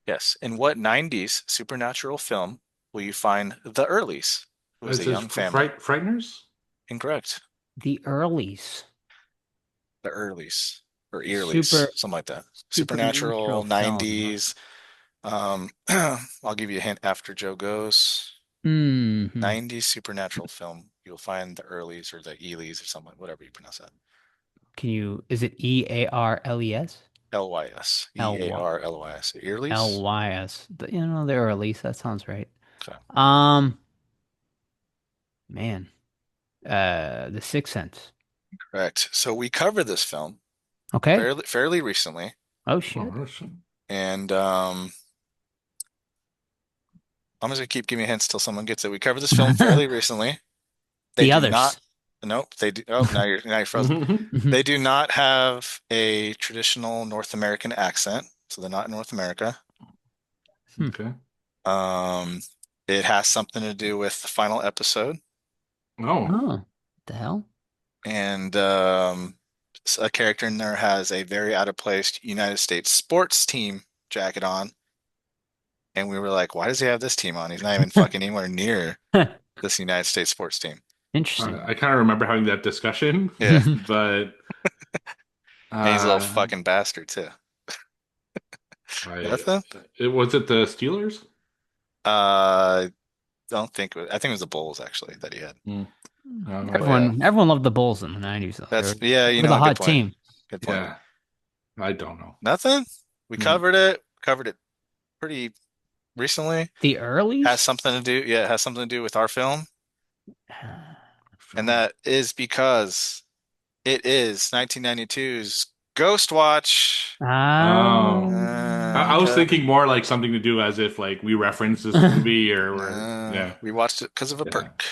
Yes. In what 90s supernatural film will you find the Earlys, who is Is a this young family? Frighteners? Incorrect. The Earlies. The Earlys or Earlys, something like that. Supernatural Supernatural 90s. I'll give you a hint after Joe goes. Mhm. 90s supernatural film. You'll find the Earlys or the Elys or something, whatever you pronounce that. Is it Earles? Lys. Earlys. Earlys? Lys. The Earlies. That sounds right. Okay. Man. The Sixth Sense. Correct. So we covered this film Okay. fairly recently. Oh shit. And I'm just gonna keep giving hints till someone gets it. We covered this film fairly recently. The Others. Nope. They do. Oh, now you're frozen. They do not have a traditional North American accent, so they're not in North America. Okay. It has something to do with the final episode, Oh. Oh, what the hell? and a character in there has a very out of place United States sports team jacket on, and we were like, "Why does he have this team on? He's not even fucking anywhere near this United States sports team." Interesting. I kind of remember having that discussion. Yeah. But And he's a little fucking bastard too. Nothing? Was it the Steelers? I think it was the Bulls actually that he had. Everyone loved the Bulls in the 90s, though. That's They yeah, were the good hot point. team. Good point. Yeah, I don't know. Nothing. We No. covered it pretty recently. The earlies? Has something to do, yeah, it has something to do with our film, and that is because it is 1992's Ghost Watch. Oh. I was Because- thinking more like something to do as if like we referenced this movie or yeah. we watched it because of a Yeah. perk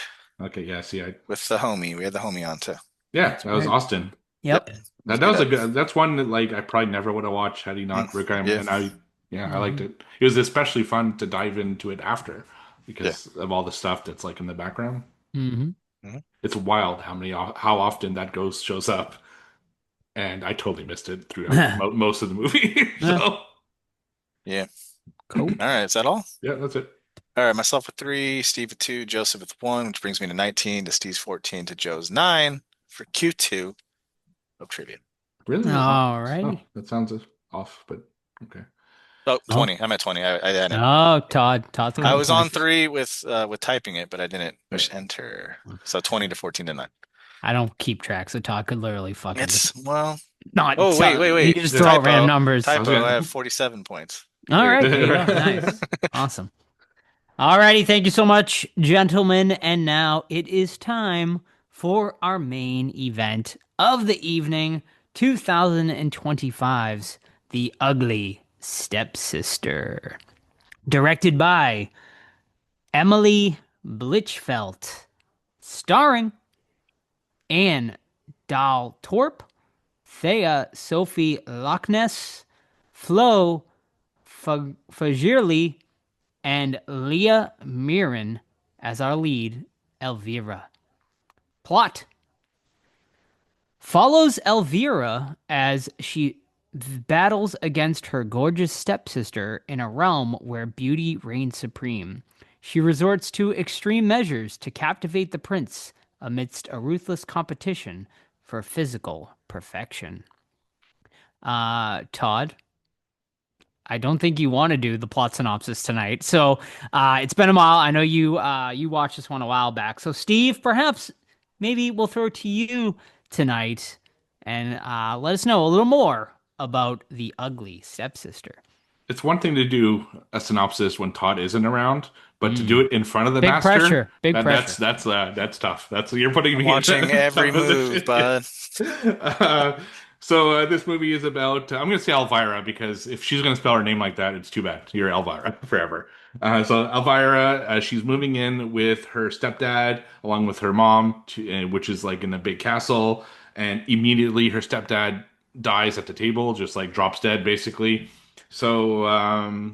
Okay, yeah, see, with the homie. We had the homie on too. yeah, that was right. Austin. Yep. That was a good. That's one that like I probably never would have watched had he not recommended. Yeah. And I liked it. It was especially fun to dive into it after because of all the stuff that's like in the background. Mm-hmm. It's wild how often that ghost shows up, and I totally missed it throughout most of the movie. So Yeah. Cool. All right, is that all? yeah, that's it. All right, myself with 3, Steve with 2, Joseph with 1, which brings me to 19, to Steve's 14, to Joe's 9 for Q2 of trivia. Really? All right. Oh, that sounds off, but okay. Oh, 20. I'm at 20. I didn't. Oh, Todd's I was on 3 with typing it, but I didn't push enter. So 20 to 14 to 9. I don't keep track, so Todd could literally fucking It's well. not. Oh, wait. You just throw out random numbers. Typo. I have 47 points. All right. There you There you go. Nice. Awesome. All righty. Thank you so much, gentlemen. And now it is time for our main event of the evening, 2025's The Ugly Stepsister. Directed by Emily Blichfeld. Starring Anne Dahl-Torp, Thea Sophie Lockness, Flo Fajirli, and Leah Mirren as our lead, Elvira. Plot follows Elvira as she battles against her gorgeous stepsister in a realm where beauty reigns supreme. She resorts to extreme measures to captivate the prince amidst a ruthless competition for physical perfection. Todd, I don't think you want to do the plot synopsis tonight. So it's been a while. I know you watched this one a while back. So Steve, perhaps maybe we'll throw it to you tonight and let us know a little more about The Ugly Stepsister. It's one thing to do a synopsis when Todd isn't around, but to do it in front of the Big master, pressure. Big pressure. That's tough. You're putting me Watching in every tough move, position. bud. So this movie is about I'm going to say Elvira because if she's going to spell her name like that, it's too bad. You're Elvira forever. So Elvira, she's moving in with her stepdad along with her mom, which is like in a big castle, and immediately her stepdad dies at the table, just like drops dead basically. So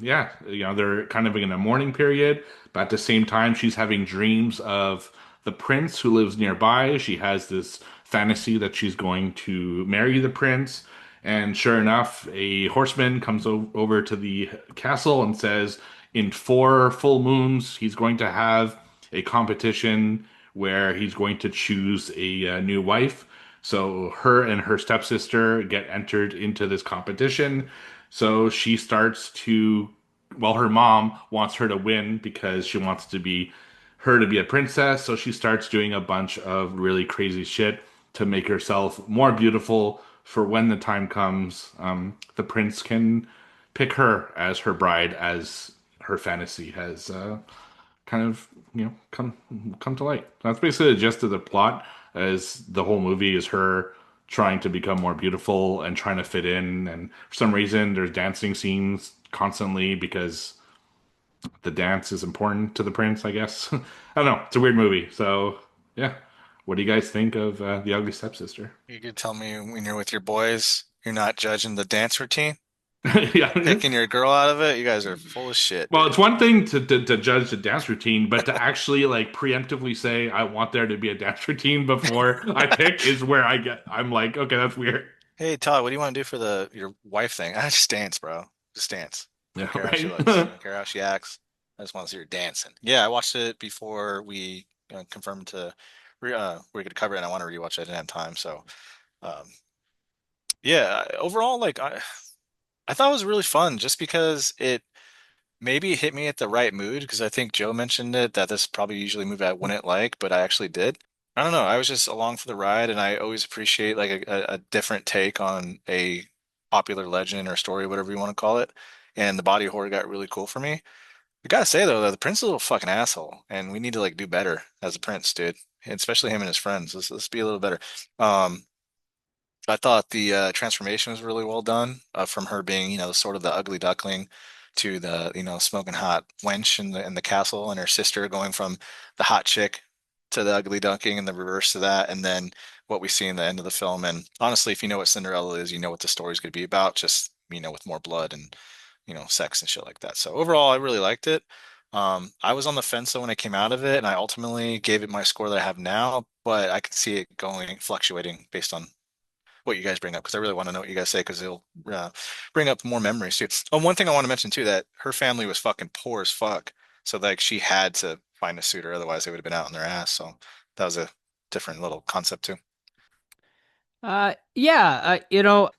they're kind of in a mourning period, but at the same time, she's having dreams of the prince who lives nearby. She has this fantasy that she's going to marry the prince. And sure enough, a horseman comes over to the castle and says, in 4 full moons, he's going to have a competition where he's going to choose a new wife. So her and her stepsister get entered into this competition. So she starts to, well, her mom wants her to win because she wants her to be a princess. So she starts doing a bunch of really crazy shit to make herself more beautiful for when the time comes. The prince can pick her as her bride, as her fantasy has kind of come to light. That's basically the gist of the plot. As the whole movie is her trying to become more beautiful and trying to fit in, and for some reason there's dancing scenes constantly because the dance is important to the prince, I guess. I don't know. It's a weird movie. So yeah, what do you guys think of The Ugly Stepsister? You could tell me when you're with your boys, you're not judging the dance routine, Yeah. picking your girl out of it. You guys are full of shit. Well, dude. it's one thing to judge the dance routine, but to actually like preemptively say I want there to be a dance routine before I pick is where I'm like, okay, that's weird. Hey Todd, what do you want to do for your wife thing? I just dance, bro. Just dance. Yeah, Don't care how she right. looks. Don't care how she acts. I just want to see her dancing. Yeah, I watched it before we confirmed we're going to cover it, and I want to rewatch it. I didn't have time, so um, yeah. Overall, like I thought it was really fun, just because it maybe hit me at the right mood. Because I think Joe mentioned it that this is probably usually a movie I wouldn't like, but I actually did. I don't know. I was just along for the ride, and I always appreciate like a different take on a popular legend or story, whatever you want to call it. And the body horror got really cool for me. I gotta say though, the prince is a little fucking asshole, and we need to like do better as a prince, dude. And especially him and his friends. Let's be a little better. Um, I thought the transformation was really well done from her being, sort of the ugly duckling to the, smoking hot wench in the castle, and her sister going from the hot chick to the ugly duckling and the reverse to that, and then what we see in the end of the film. And honestly, if you know what Cinderella is, you know what the story's going to be about, just, with more blood and, sex and shit like that. So overall, I really liked it. I was on the fence though when I came out of it, and I ultimately gave it my score that I have now, but I could see it going fluctuating based on what you guys bring up because I really want to know what you guys say because it'll bring up more memories too. Oh, one thing I want to mention too that her family was fucking poor as fuck, so like she had to find a suitor, otherwise they would have been out on their ass. So that was a different little concept too. Yeah,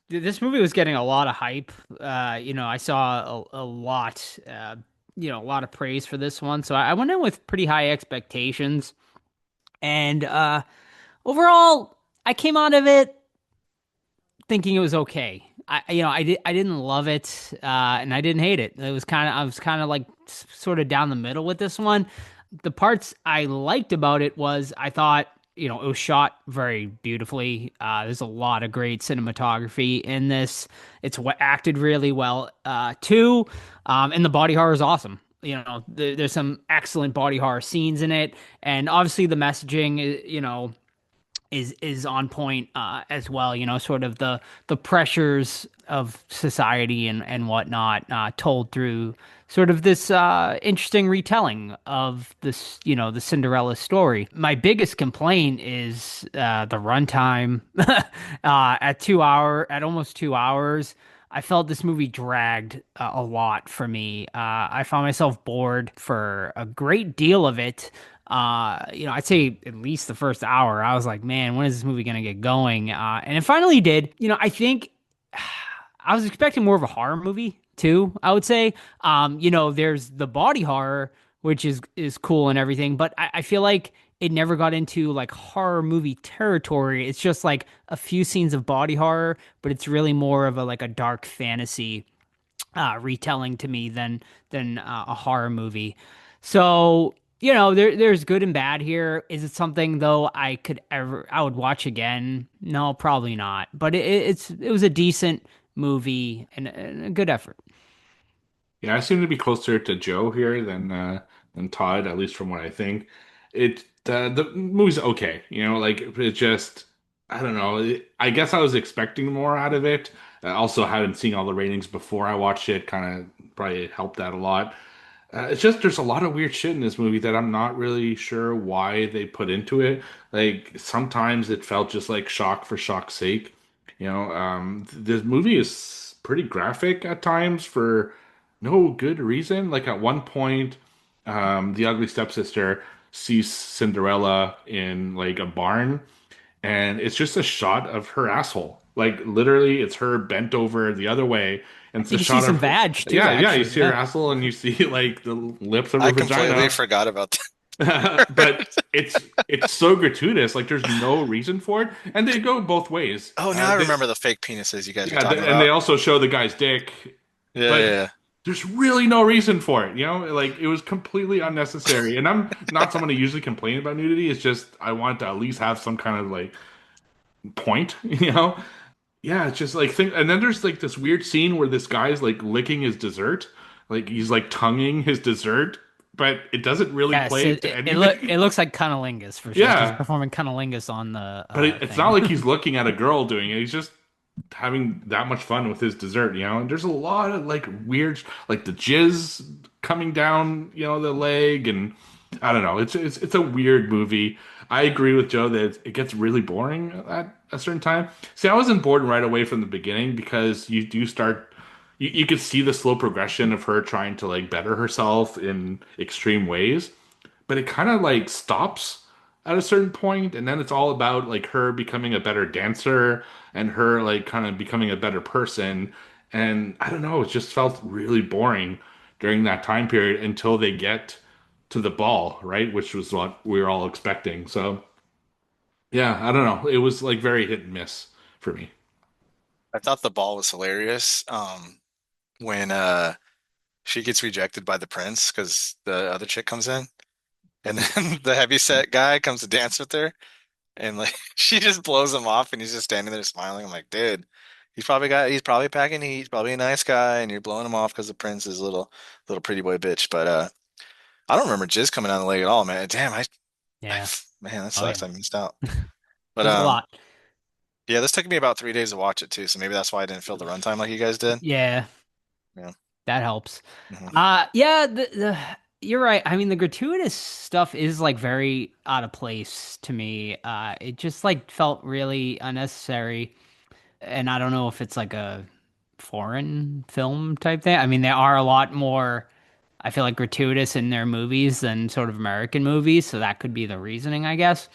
this movie was getting a lot of hype. I saw a lot, a lot of praise for this one. So I went in with pretty high expectations. And overall, I came out of it thinking it was okay. I didn't love it, and I didn't hate it. I was kind of like sort of down the middle with this one. The parts I liked about it was I thought, it was shot very beautifully. There's a lot of great cinematography in this. It's what acted really well, too. And the body horror is awesome. There's some excellent body horror scenes in it, and obviously the messaging, is on point as well. Sort of the pressures of society and whatnot, told through sort of this interesting retelling of this, the Cinderella story. My biggest complaint is the runtime at almost 2 hours. I felt this movie dragged a lot for me. I found myself bored for a great deal of it. I'd say at least the first hour. I was like, man, when is this movie gonna get going? And it finally did. I think I was expecting more of a horror movie too, I would say. There's the body horror, which is cool and everything, but I feel like it never got into like horror movie territory. It's just like a few scenes of body horror, but it's really more of a dark fantasy retelling to me than a horror movie. So there's good and bad here. Is it something though I would watch again? No, probably not. But it was a decent movie and a good effort. Yeah, I seem to be closer to Joe here than Todd, at least from what I think. The movie's okay, like it just I don't know. I guess I was expecting more out of it. Also, having seen all the ratings before I watched it kind of probably helped that a lot. It's just there's a lot of weird shit in this movie that I'm not really sure why they put into it. Like sometimes it felt just like shock for shock's sake. This movie is pretty graphic at times for no good reason. Like at one point, the ugly stepsister sees Cinderella in like a barn, and it's just a shot of her asshole. Like literally, it's her bent over the other way, and it's a You see shot some of vag too, yeah, yeah. You actually. see her Yeah. asshole, and you see like the lips of her I completely vagina. forgot about But that. it's so gratuitous. Like there's no reason for it, and they go both ways. Oh, now I remember the fake penises you guys were Yeah, talking and they about. also show the guy's dick, Yeah, but yeah, there's really no reason for it. Like it was completely unnecessary. And I'm not someone who usually complain about nudity. It's just I want to at least have some kind of like point, Yeah, it's just like think, and then there's like this weird scene where this guy's like licking his dessert, like he's like tonguing his dessert, but it doesn't really Yes, play it to it, it, look anything. it looks like cunnilingus for sure. He's Yeah, performing cunnilingus on the but it's not thing. like he's looking at a girl doing it. He's just having that much fun with his dessert, And there's a lot of like weird, like the jizz coming down, the leg, and I don't know. It's a weird movie. I agree with Joe that it gets really boring at a certain time. See, I wasn't bored right away from the beginning because you do start. You could see the slow progression of her trying to like better herself in extreme ways, but it kind of like stops at a certain point, and then it's all about like her becoming a better dancer and her like kind of becoming a better person. And I don't know, it just felt really boring during that time period until they get to the ball, right? Which was what we were all expecting. So Yeah, I don't know. It was like very hit and miss for me. I thought the ball was hilarious. When she gets rejected by the prince because the other chick comes in, and then the heavyset guy comes to dance with her, and like she just blows him off, and he's just standing there smiling. I'm like, dude, he's probably packing heat, he's probably a nice guy, and you're blowing him off because the prince is a little pretty boy bitch. But I don't remember Jizz coming down the leg at all, man. Damn, Yeah. man, that Oh sucks. yeah. I missed out. But There's a lot. yeah, this took me about 3 days to watch it too, so maybe that's why I didn't feel the runtime like you guys did. Yeah, Yeah. that helps. Hmm. Yeah, the you're right. I mean, the gratuitous stuff is like very out of place to me. It just like felt really unnecessary. And I don't know if it's like a foreign film type thing. I mean, they are a lot more, I feel like, gratuitous in their movies than sort of American movies, so that could be the reasoning, I guess.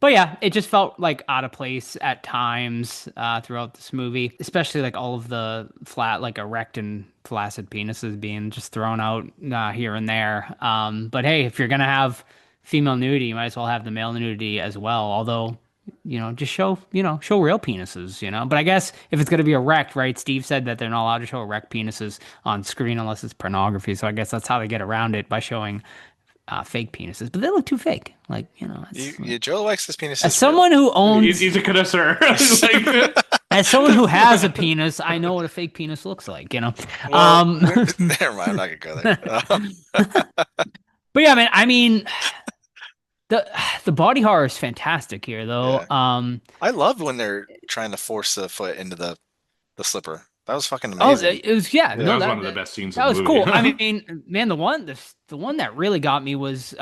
But yeah, it just felt like out of place at times throughout this movie, especially like all of the flat, like erect and flaccid penises being just thrown out here and there. But hey, if you're gonna have female nudity, you might as well have the male nudity as well. Although, just show real penises, But I guess if it's gonna be erect, right? Steve said that they're not allowed to show erect penises on screen unless it's pornography. So I guess that's how they get around it by showing fake penises. But they look too fake. Like, Joe likes his as penises real. someone who He's, owns, he's a connoisseur. Like, as someone who has a penis, I know what a fake penis looks like. Well, Um, never mind. I'm not gonna go there. but yeah, man. I mean, the the body horror is fantastic here, though. Yeah, I love when they're trying to force the foot into the slipper. That was fucking Oh, amazing. it was yeah. that No, Yeah. was one that of the that, best scenes of that the was movie. cool. I mean, man, the one that really got me was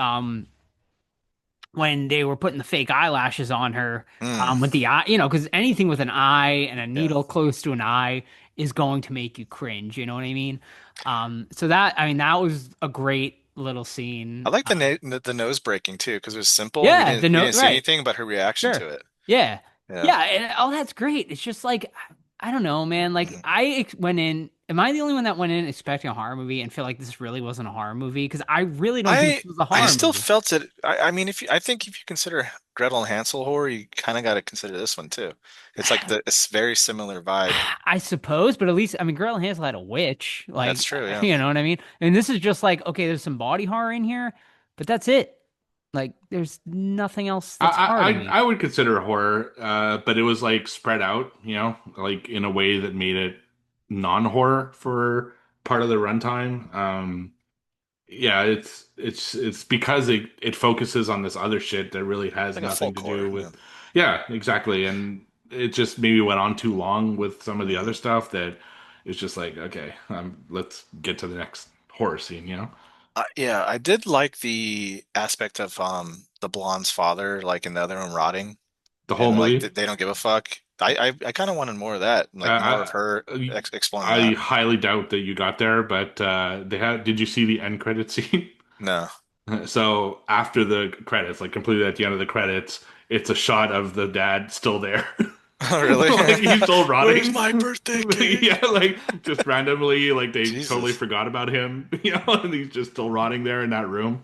when they were putting the fake eyelashes on her Mm, with the eye, because anything with an eye and a yeah. needle close to an eye is going to make you cringe. You know what I mean? So that I mean that was a great little I scene. like the nose breaking too because it was simple and we Yeah, didn't the we note didn't see right. anything but her reaction Sure. to it. Yeah. Yeah. Yeah, and all that's great. It's just like I don't know, man. Like Mhm. went in. Am I the only one that went in expecting a horror movie and feel like this really wasn't a horror movie? Because I really don't think I this was a I horror still movie. felt it. I mean, I think if you consider Gretel and Hansel horror, you kind of got to consider this one too. It's like it's very similar vibe. I suppose, but at least I mean, Gretel and Hansel had a witch, That's like true. Yeah. you know what I mean. And this is just like okay, there's some body horror in here, but that's it. Like there's nothing else that's horror to me. I would consider it horror, but it was like spread out, like in a way that made it non-horror for part of the runtime. Yeah, it's because it focuses on this other shit that really It's has like a nothing folk to horror. do Yeah. with. Yeah, exactly, and it just maybe went on too long with some of the Mhm. other stuff that it's just like okay, let's get to the next horror scene. Yeah, I did like the aspect of the blonde's father, like in the other one rotting, The whole and like movie. they don't give a fuck. I kind of wanted more of that, like more of Uh, her I exploring I that. highly doubt that you got there, but they had. Did you see the end credit scene? No. So after the credits, like completely at the end of the credits, it's a shot of the dad still there. Oh, really? Like he's still Where's rotting. my birthday Yeah, cake? like just randomly, like they totally Jesus. forgot about him, and he's just still rotting there in that room.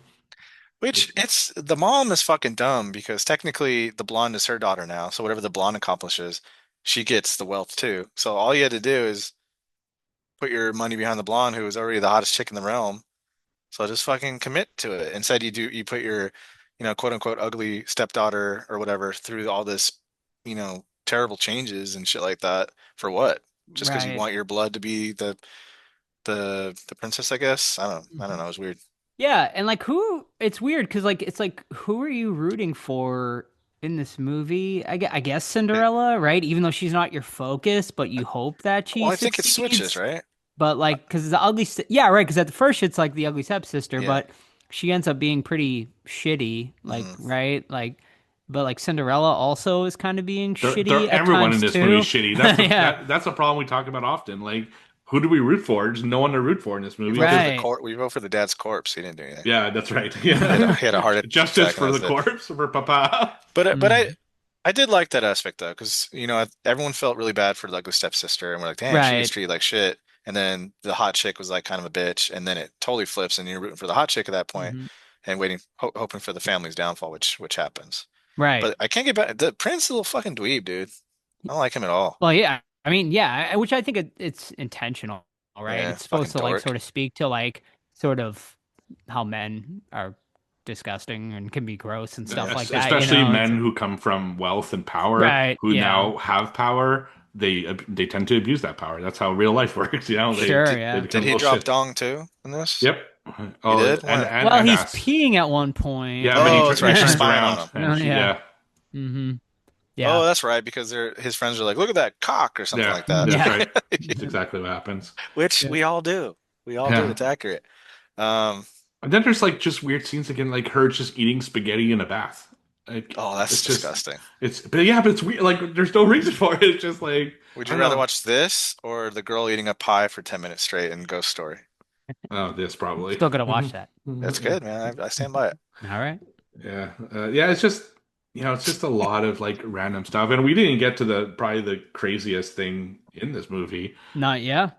Which it's the mom is fucking dumb because technically the blonde is her daughter now. So whatever the blonde accomplishes, she gets the wealth too. So all you had to do is put your money behind the blonde who was already the hottest chick in the realm. So just fucking commit to it. Instead you put your, quote unquote ugly stepdaughter or whatever through all this, terrible changes and shit like that for what? Just because you Right. want your blood to be the princess, I guess. I don't know. It was weird. Yeah, and like who? It's weird because like it's like who are you rooting for in this movie? I guess Cinderella, right? Even though she's not your focus, but you hope that she Well, I think it switches, succeeds. right? But like, because the yeah, right. Because at the first it's like the ugly stepsister, Yeah. but she ends up being pretty shitty, like Hmm. right, like. But like Cinderella also is kind of being They're shitty at everyone in times this movie is too. shitty. That's the Yeah, that's a problem we talk about often. Like, who do we root for? There's no one to root for in this We movie vote for because the right. court. We vote for the dad's corpse. He didn't do anything. yeah, that's right. He had a, Yeah, he had a heart justice attack, and for the that's it. corpse for Papa. But Mhm. I did like that aspect though, because everyone felt really bad for like the stepsister, and we're like, damn, she gets Right. treated like shit. And then the hot chick was like kind of a bitch, and then it totally flips, and you're rooting for the hot chick at that point, Hmm. and waiting, hoping for the family's downfall, which happens. Right. But I can't get back. The Prince is a little fucking dweeb, dude. I don't like him at all. Well, yeah. I mean, yeah, which I think it's intentional, right? Yeah, It's supposed fucking to like dork. sort of speak to like sort of how men are disgusting and can be gross and stuff Yeah. like that, Especially It's men who come from wealth and power, right, who yeah. now have power. They tend to abuse that power. That's how real life works. Sure, They yeah. Did become he little drop shit. dong too in this? Yep. He Oh, did? When? Well, and he's ass. peeing at one point. Yeah, but Oh, that's right. She's turns spying on around him. and she, Yeah. yeah, Mm-hmm. Oh, Yeah. that's right, because his friends are like, look at that cock or something yeah, like that. that's Yeah. right. That's exactly what happens. Which Yeah. we all do. We all do. Yeah. It's accurate. Um, And then there's like just weird scenes again, like her just eating spaghetti in a bath. Like oh, that's it's just disgusting. but it's weird. Like there's no reason for it. It's just like Would I you don't rather know. watch this or the girl eating a pie for 10 minutes straight in Ghost Story? Oh, this probably. Still gotta watch that. That's good, man. I stand by it. All right. Yeah, yeah. It's just it's just a lot of like random stuff, and we didn't get to the probably the craziest thing in this movie, Not yeah.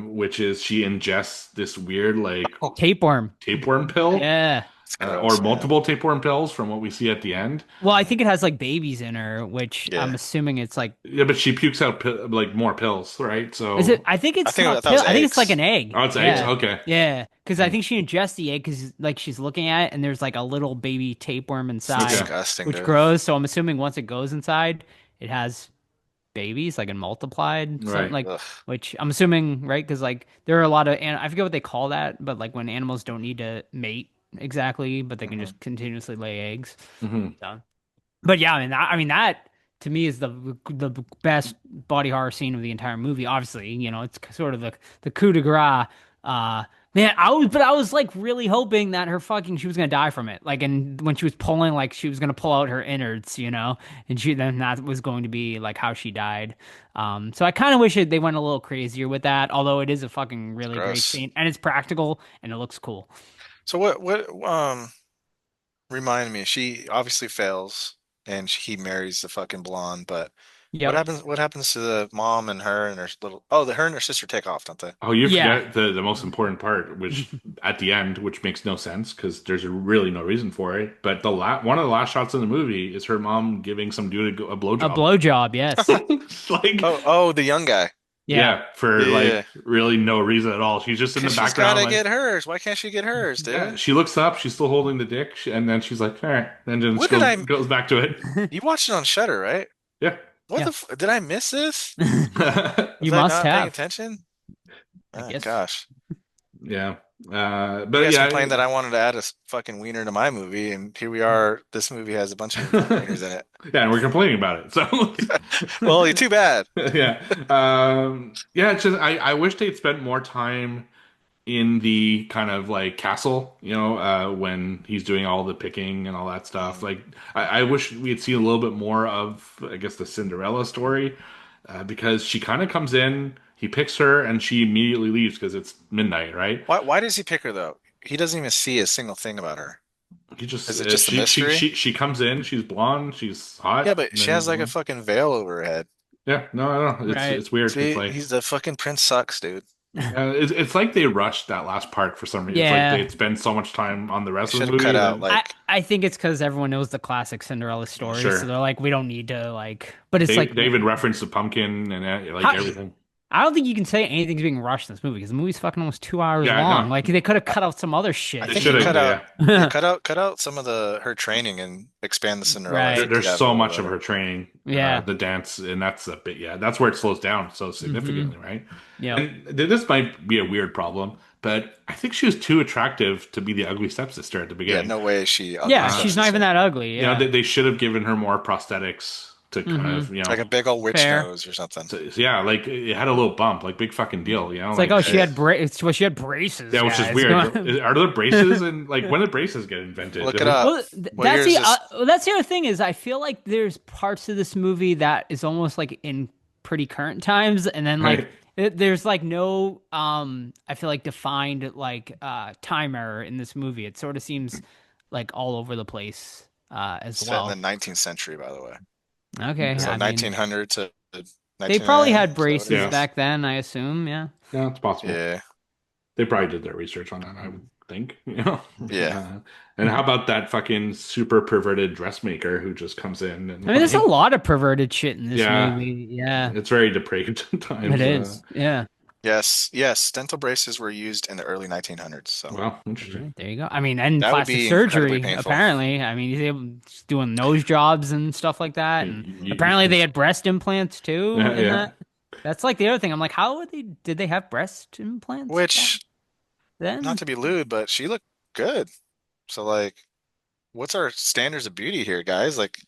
which is she ingests this weird like Tapeworm. tapeworm pill, Yeah. It's or gross, man. multiple tapeworm pills from what we see at the end. Well, I think it has like babies in her, which Yeah. I'm assuming it's like. Yeah, but she pukes out like more pills, right? So Is it? I think it's I not thought it was pill. I think it's eggs. like an egg. Oh, it's yeah. eggs. Okay. Yeah, because I Hmm. think she ingests the egg because like she's looking at it and there's like a little baby tapeworm It's inside, disgusting, which dude. grows. So I'm assuming once it goes inside, it has babies like and multiplied, something Right. like. Ugh. Which I'm assuming, right? Because like there are a lot of, and I forget what they call that, but like when animals don't need to mate exactly, but they can just continuously lay eggs. Hmm. So, but yeah, I mean that to me is the best body horror scene of the entire movie. Obviously, it's sort of the coup de grace. Man, I was like really hoping that she was gonna die from it. Like, and when she was pulling, like she was gonna pull out her innards, and then that was going to be like how she died. So I kind of wish they went a little crazier with that. Although it is a fucking really great Gross. scene, and it's practical and it looks cool. So remind me, she obviously fails and he marries the fucking blonde, but Yep. what happens to the mom and her and her her and her sister take off, don't they? Oh, you Yeah. forget the most important part, which at the end, which makes no sense because there's really no reason for it. But one of the last shots in the movie is her mom giving some dude a blowjob. A blowjob, yes. Like, Oh, the young guy. yeah, for Yeah. like really no reason at all. She's just in the She's background. gotta Like, get hers. Why can't she get hers, dude? yeah, she looks up, she's still holding the dick, and then she's like, all right, then just What did I- goes back to it. You watched it on Shudder, right? Yeah. What Yeah. did I miss this? You Was I must not paying have. attention? I Oh, guess. gosh. Yeah. You But guys yeah, complained that I wanted to add a fucking wiener to my movie, and here we are. This movie has a bunch of wieners in it. yeah, and we're complaining about it. So Well, you're too bad. yeah. Yeah, it's just I wish they'd spent more time in the kind of like castle, when he's doing all the picking and all that stuff. Like I wish we had seen a little bit more of, I guess, the Cinderella story, because she kind of comes in, he picks her, and she immediately leaves because it's midnight, right? Why does he pick her though? He doesn't even see a single thing about her. He just Is it just a mystery? she comes in, she's blonde, she's hot. Yeah, but and she then- has like a fucking veil over her head. yeah, no, I don't know. Right. It's weird. See, It's like he's the fucking Prince sucks, dude. it's like they rushed that last part for some reason. Yeah. It's like they'd spend so much time on the rest of the Should have movie. cut out and- like I think it's because everyone knows the classic Cinderella story, Sure. so they're like, we don't need to but it's like David referenced the pumpkin and like How- everything. I don't think you can say anything's being rushed in this movie because the movie's fucking almost 2 hours Yeah, I long. know. Like they could have cut out some other shit. I They think should you have. cut Yeah. out cut out some of her training and expand the Cinderella. Right. to There's that so little much of better. her training. Yeah. The dance, and that's a bit. Yeah, that's where it slows down so significantly, right? Yeah. And this might be a weird problem, but I think she was too attractive to be the ugly stepsister at the Yeah, beginning. no way she. Yeah, she's not even that ugly. You Yeah. know, they should have given her more prosthetics to kind of, like a big old witch Fair. nose or something. yeah, like it had a little bump, like big fucking deal, it's like, oh, she had she had braces. yeah, which is guys. weird. Are there braces and like when did braces get invented? Look it up. Well, What that's year the is this? that's the other thing is I feel like there's parts of this movie that is almost like in pretty current times, and then like there's like no I feel like defined like time error in this movie. It sort of seems like all over the place as Set well. in the 19th century, by the way. Okay, So I mean, 1900 to they probably 1999, had is that what it braces is? Yeah. back then, I assume. Yeah. Yeah, it's possible. Yeah. They probably did their research on that. think, you know. Yeah. And how about that fucking super perverted dressmaker who just comes in and I mean, there's a like, lot of perverted shit in this yeah, movie. Yeah, it's very depraved at it times. is. Yeah. Yes. Dental braces were used in the early 1900s, so Well, All interesting. right, there you go. I mean, and that would plastic be incredibly surgery, painful. apparently. I mean, he's doing nose jobs and stuff like that. And apparently they had breast implants too in Yeah. that. That's like the other thing. I'm like, how did they have breast implants back Which, not then? to be lewd, but she looked good. So like, what's our standards of beauty here, guys? Like,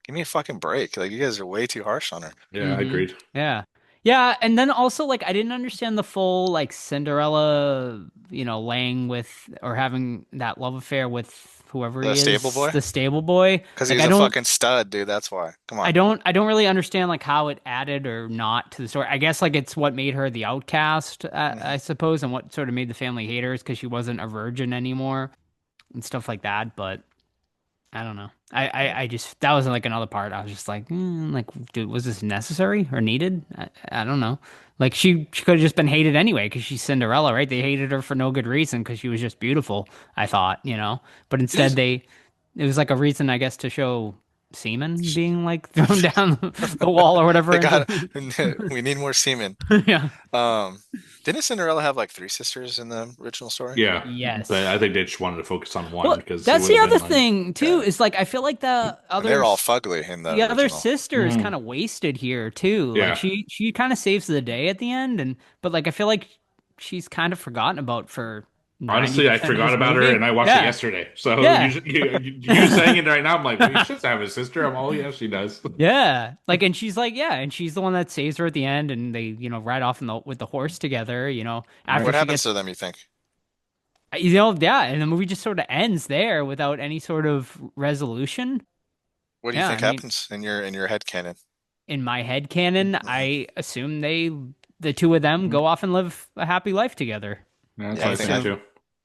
give me a fucking break. Like, you guys are way too harsh on her. Yeah, I agreed. Yeah. Yeah, and then also like I didn't understand the full like Cinderella, laying with or having that love affair with whoever The he stable is, boy? the stable boy. Because he Like was a fucking stud, dude. That's why. Come on. I don't really understand like how it added or not to the story. I guess like it's what made her the outcast, I suppose, and what sort of made the family haters because she wasn't a virgin anymore and stuff like that. But I don't know. I just that was like another part. I was just like, like, dude, was this necessary or needed? I don't know. Like she could have just been hated anyway because she's Cinderella, right? They hated her for no good reason because she was just beautiful. I thought, but instead it was like a reason, I guess, to show semen being like thrown down the wall or whatever. They got we need more semen. Yeah. Didn't Cinderella have like three sisters in the original story? Yeah. Yes. But I think they just wanted to focus on one Well, because that's it the would have other been like, thing too. yeah. Is like I feel like the And other they're all fugly in the the other original. sister is kind of wasted here too. Yeah. Like she kind of saves the day at the end, but like I feel like she's kind of forgotten about for honestly, I 90% of forgot this about her movie. and I watched Yeah. it yesterday. So Yeah. you saying it right now, I'm like, well, you should have a sister. I'm all, yeah, she does. Yeah, like, and she's like, yeah, and she's the one that saves her at the end, and they, ride off with the horse together, after What she happens gets, to them, you think? yeah, and the movie just sort of ends there without any sort of resolution. What do you Yeah, think I mean, happens in your head canon? in my head canon, I assume the two of them go off and live a happy life together. Yeah, that's Yeah, what I think too.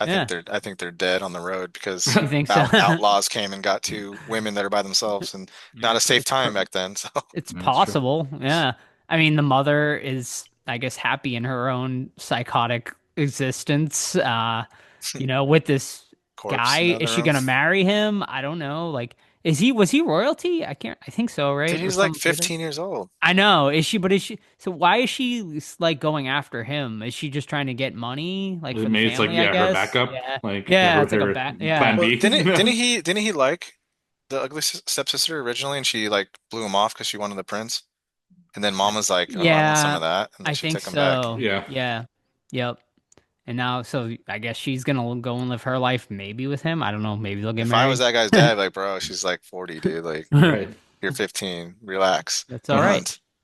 Yeah. I think they're dead on the road because You think so? outlaws came and got two women that are by themselves and not a safe time back then. So It's That's possible. Yeah. I mean, the mother is, I guess, happy in her own psychotic existence. With this corpse guy, in the is other she room. gonna marry him? I don't know. Like, was he royalty? I think so, right? Dude, Or he's like some- 15 years old. I know. But is she, so why is she like going after him? Is she just trying to get money, like for the Maybe it's like, family, I her guess? backup. Yeah. Like, Yeah, her, it's like a her back. Yeah. plan Well, B. didn't he like the ugly stepsister originally, and she like blew him off because she wanted the prince, and then mom was like, "Oh, I want some Yeah, of that," and then I she think took him back. so. Yeah. Yeah. Yep. And now, so I guess she's gonna go and live her life maybe with him. I don't know. Maybe they'll get If I was married. that guy's dad, like, bro, she's like 40, dude. Like, Right. you're 15. Relax. That's all right.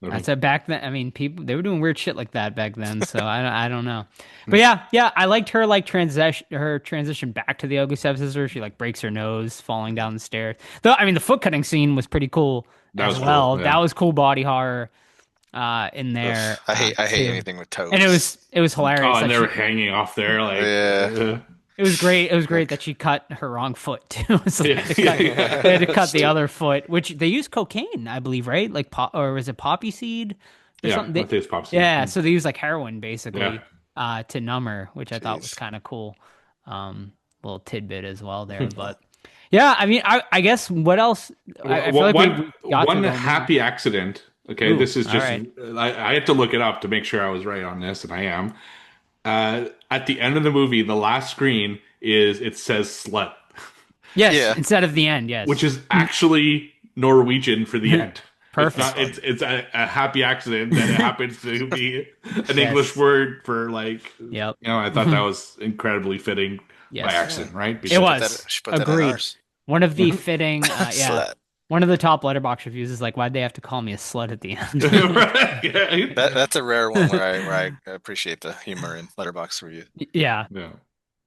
Hunt. I said back then. I mean, people they were doing weird shit like that back then. So I don't know. But yeah, I liked her like transition back to the ugly stepsister. She like breaks her nose falling down the stairs. Though I mean, the foot cutting scene was pretty cool That as was well. cool, yeah. That was cool body horror in there. Ugh, I hate too. anything with toes. And it was hilarious. Oh, like, and they were hanging off there, like, Yeah. it was great. It was great that she cut her wrong foot too. So they had to Yeah. cut, they had to cut the other foot, which they used cocaine, I believe, right? Like or was it poppy seed? Or Yeah, something? I think it's pop seed. Yeah, so they use like heroin basically Yeah. to numb her, which I thought was Jeez. kind of cool. Little tidbit as well there, but yeah, I mean, I guess what else? I feel like one we got one through the happy accident. Okay, Ooh, this is all just right. I had to look it up to make sure I was right on this, and I am. At the end of the movie, the last screen it says slut, Yes, Yeah. instead of the end, yes, which is actually Norwegian for the end. Perfect. It's a happy accident that it happens to be an Yes. English word for like. Yep. I thought that was incredibly fitting Yes. by accident, right? It Because- was. Should put that in Agreed. ours. One of the fitting, yeah. Slut. One of the top letterbox reviews is like, "Why'd they have to call me a slut at the end?" Right? Yeah. That's a rare one where I appreciate the humor in letterbox review. Yeah, Yeah.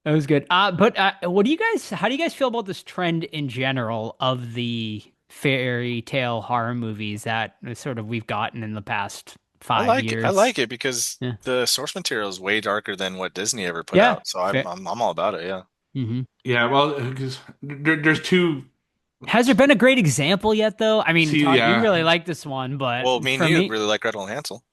it was good. But what do you guys? How do you guys feel about this trend in general of the fairy tale horror movies that sort of we've gotten in the past 5 years? I like it because Yeah. the source material is way darker than what Disney ever put Yeah, out. So I'm all about it. Yeah. Mm-hmm. Yeah, well, because there's two. Has there been a great example yet, though? I mean, See, Todd, yeah. you really like this one, but Well, me and for you me, really like Gretel and Hansel.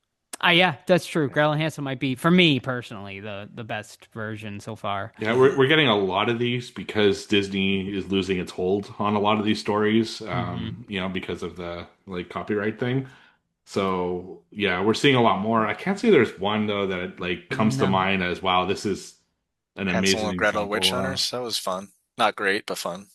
Yeah, that's true. Scarlett Johansson might be, for me personally, the best version so far. Yeah, we're getting a lot of these because Disney is losing its hold on a lot of these stories, Hmm. because of the like copyright thing. So yeah, we're seeing a lot more. I can't say there's one though that like comes to No. mind as wow, this is an Hansel amazing and Gretel example. Witch Hunters. That was fun. Not great, but fun.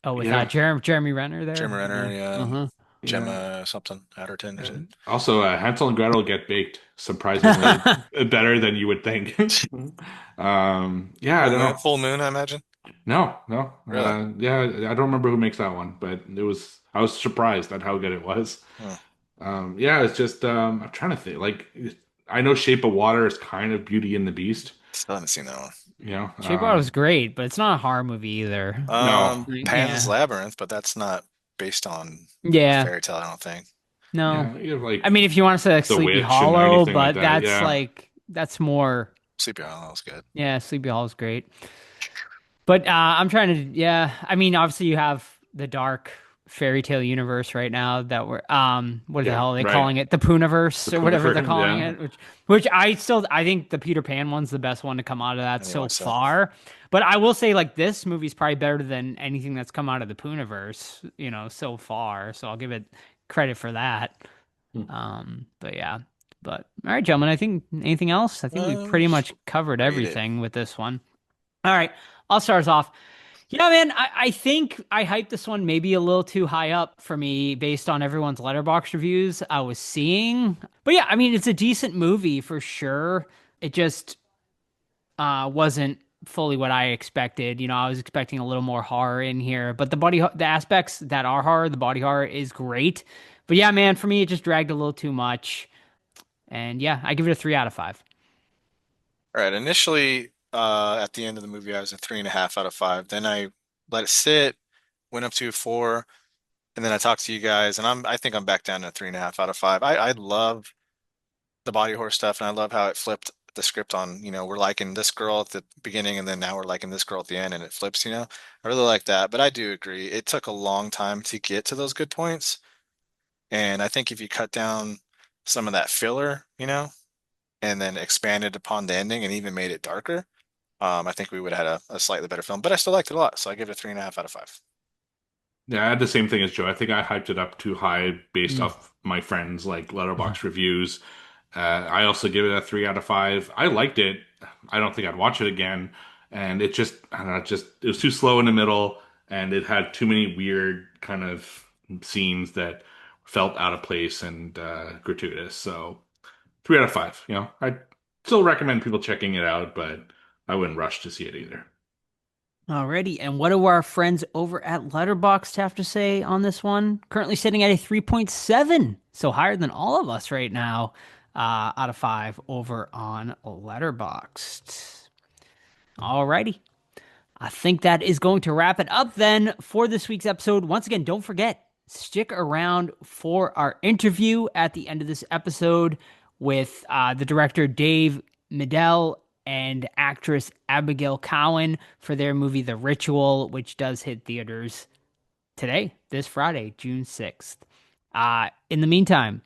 Oh, with Yeah, Jeremy Renner there. Jim Renner, Yeah. yeah. Uh-huh. yeah. Gemma something, Atherton or something. Also, Hansel and Gretel get baked surprisingly better than you would think. Yeah, I don't know. Full Moon, I imagine. No, no. Really? Yeah, I don't remember who makes that one, but I was surprised at how good it was. Hmm. Yeah, it's just I'm trying to think. Like, I know Shape of Water is kind of Beauty and the Beast. Still haven't seen that one. You know, Shape of Water was great, but it's not a horror movie either. no, Pan's Yeah. Labyrinth, but that's not based on a Yeah. fairy tale, I don't think. No. yeah, you have like I mean, if you want to say like The Sleepy Witch and Hollow, anything like but that. that's Yeah, that's more. Sleepy Hollow was good. Yeah, Sleepy Hollow is great. But I'm trying to, yeah. I mean, obviously you have the dark fairy tale universe right now that we're what the yeah, hell are they right. calling it? The Pooniverse The or whatever they're Pooniverse, calling yeah. it, which I think the Peter Pan one's the best one to come out of that so Anyway, so far. But I will say like this movie's probably better than anything that's come out of the Pooniverse, so far. So I'll give it credit for that. Hmm. But yeah. But all right, gentlemen, I think anything else? I think we pretty much covered rate it. everything with this one. All right, I'll start us off. Yeah, man, I think I hyped this one maybe a little too high up for me based on everyone's letterbox reviews I was seeing. But yeah, I mean, it's a decent movie for sure. It just wasn't fully what I expected. I was expecting a little more horror in here, but the aspects that are horror, the body horror is great. But yeah, man, for me, it just dragged a little too much. And yeah, I give it a 3 out of 5. All right, initially, at the end of the movie, I was a 3.5 out of 5. Then I let it sit, went up to a 4, and then I talked to you guys, and I think I'm back down to a 3.5 out of 5. I love the body horror stuff, and I love how it flipped the script on, we're liking this girl at the beginning, and then now we're liking this girl at the end, and it flips. I really like that, but I do agree. It took a long time to get to those good points, and I think if you cut down some of that filler, and then expanded upon the ending and even made it darker, I think we would have had a slightly better film. But I still liked it a lot, so I give it a 3.5 out of 5. Yeah, I had the same thing as Joe. I think I hyped it up too high based off my friends' like letterbox reviews. I also give it a 3 out of 5. I liked it. I don't think I'd watch it again. And it just, I don't know, it was too slow in the middle, and it had too many weird kind of scenes that felt out of place and gratuitous. So 3 out of 5. I still recommend people checking it out, but I wouldn't rush to see it either. Alrighty, and what do our friends over at Letterboxd have to say on this one? Currently sitting at a 3.7, so higher than all of us right now, out of 5 over on Letterboxd. Alrighty, I think that is going to wrap it up then for this week's episode. Once again, don't forget, stick around for our interview at the end of this episode with the director Dave Midell and actress Abigail Cowen for their movie The Ritual, which does hit theaters today, this Friday, June 6th. In the meantime,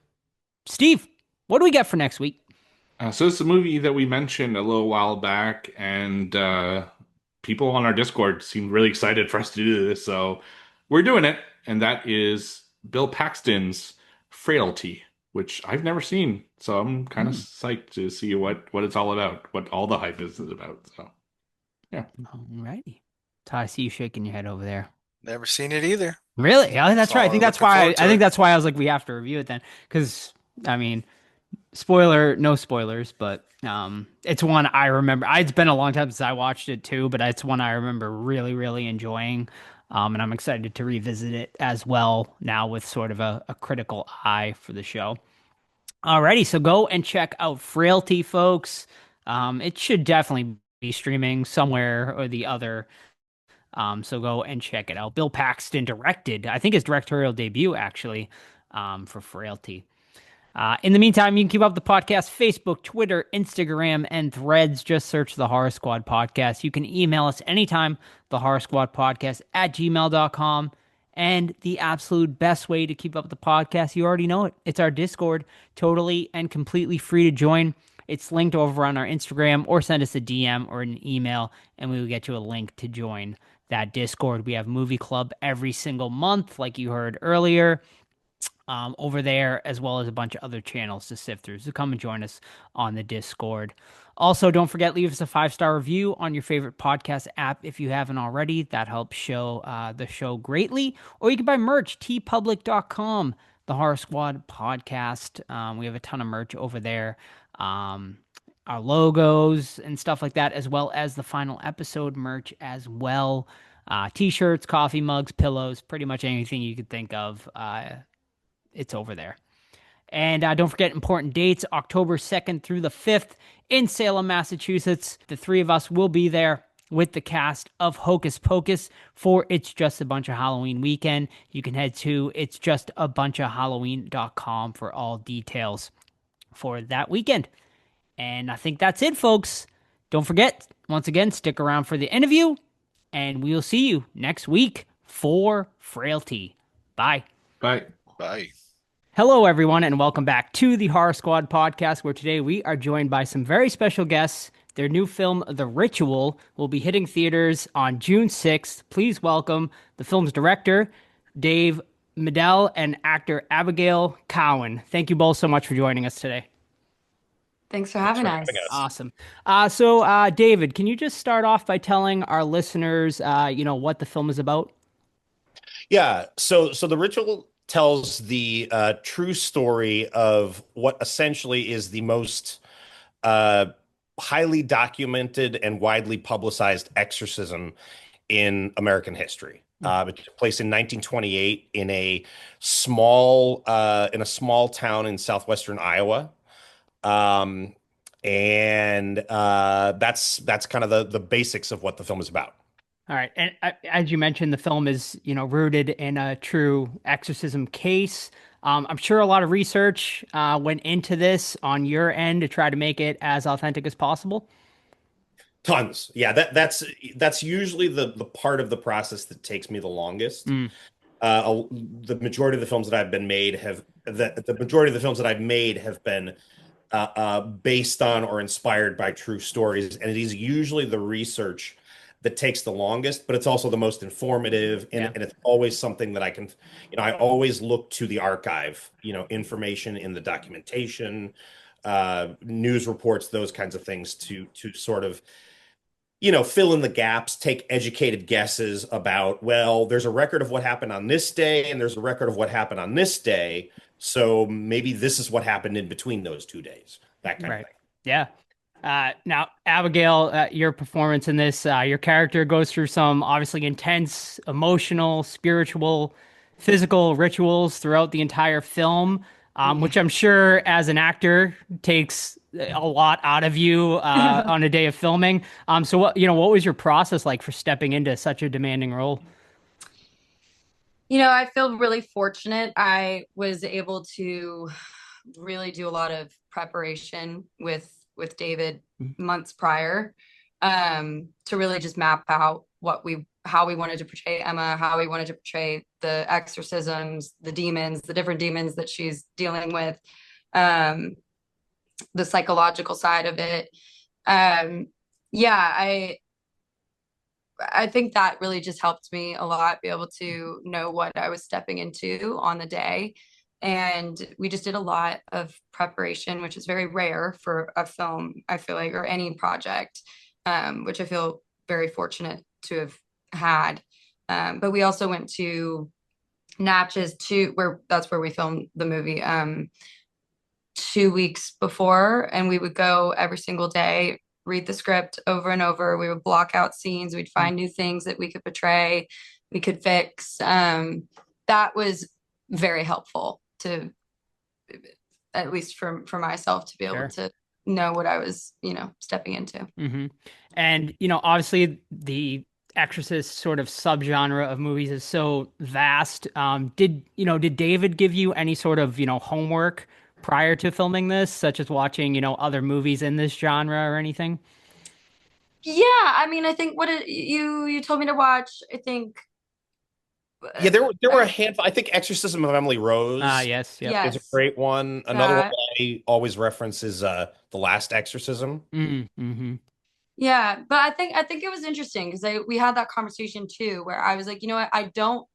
Steve, what do we got for next week? So it's a movie that we mentioned a little while back, and people on our Discord seemed really excited for us to do this, so we're doing it, and that is Bill Paxton's Frailty, which I've never seen, so I'm kind of psyched to see what it's all about, what all the hype is about. So, yeah. Alrighty. Todd, I see you shaking your head over there. Never seen it either. Really? Yeah, that's So right. I think that's looking why. forward to I think it. that's why I was like, we have to review it then, because I mean, no spoilers, but it's one I remember. It's been a long time since I watched it too, but it's one I remember really, really enjoying. And I'm excited to revisit it as well now with sort of a critical eye for the show. Alrighty, so go and check out Frailty, folks. It should definitely be streaming somewhere or the other. So go and check it out. Bill Paxton directed, I think his directorial debut actually, for Frailty. In the meantime, you can keep up the podcast, Facebook, Twitter, Instagram, and Threads. Just search the Horror Squad Podcast. You can email us anytime, the Horror Squad Podcast at gmail.com. And the absolute best way to keep up with the podcast, you already know it. It's our Discord, totally and completely free to join. It's linked over on our Instagram, or send us a DM or an email, and we will get you a link to join that Discord. We have Movie Club every single month, like you heard earlier, over there, as well as a bunch of other channels to sift through. So come and join us on the Discord. Also, don't forget, leave us a 5-star review on your favorite podcast app if you haven't already. That helps show the show greatly. Or you can buy merch, tpublic.com, the Horror Squad podcast. We have a ton of merch over there. Our logos and stuff like that, as well as the final episode merch as well. T-shirts, coffee mugs, pillows, pretty much anything you could think of. It's over there. And don't forget important dates, October 2nd through the 5th in Salem, Massachusetts. The three of us will be there with the cast of Hocus Pocus for It's Just a Bunch of Halloween weekend. You can head to itsjustabunchofhalloween.com for all details for that weekend. And I think that's it, folks. Don't forget, once again, stick around for the interview, and we'll see you next week for Frailty. Bye. Bye. Bye. Hello, everyone, and welcome back to the Horror Squad podcast, where today we are joined by some very special guests. Their new film, The Ritual, will be hitting theaters on June 6th. Please welcome the film's director, Dave Midell, and actor Abigail Cowen. Thank you both so much for joining us today. Thanks for having us. Awesome. So, David, can you just start off by telling our listeners, what the film is about? Yeah. So The Ritual tells the true story of what essentially is the most highly documented and widely publicized exorcism in American history. It took place in 1928 in a small town in southwestern Iowa. And that's kind of the basics of what the film is about. All right. And as you mentioned, the film is, rooted in a true exorcism case. I'm sure a lot of research went into this on your end to try to make it as authentic as possible. Tons. Yeah, that's usually the part of the process that takes me the longest. The majority of the films that I've made have been based on or inspired by true stories, and it is usually the research that takes the longest, but it's also the most informative, and it's always something that I can, I always look to the archive, information in the documentation, news reports, those kinds of things to sort of, fill in the gaps, take educated guesses about, well, there's a record of what happened on this day, and there's a record of what happened on this day. So maybe this is what happened in between those 2 days, that kind of thing. Yeah. Now, Abigail, your performance in this, your character goes through some obviously intense, emotional, spiritual, physical rituals throughout the entire film, which I'm sure as an actor takes a lot out of you on a day of filming. So what was your process like for stepping into such a demanding role? I feel really fortunate. I was able to really do a lot of preparation with David months prior, to really just map out how we wanted to portray Emma, how we wanted to portray the exorcisms, the demons, the different demons that she's dealing with, the psychological side of it. I think that really just helped me a lot, be able to know what I was stepping into on the day. And we just did a lot of preparation, which is very rare for a film, I feel like, or any project, which I feel very fortunate to have had. But we also went to Natchez that's where we filmed the movie 2 weeks before, and we would go every single day, read the script over and over. We would block out scenes. We'd find new things that we could portray, we could fix. That was very helpful to, at least for myself, to be able to know what I was, stepping into. Mm-hmm. And, obviously the Exorcist sort of subgenre of movies is so vast. Did David give you any sort of, homework prior to filming this, such as watching, other movies in this genre or anything? Yeah, I mean, I think you told me to watch, I think, Yeah, there were a handful. I think Exorcism of Emily Rose Yes, yep. is a Yes. great one. Another one That. that I always reference is The Last Exorcism. Mm-hmm. Yeah, but I think it was interesting because we had that conversation too, where I was like, you know what, I don't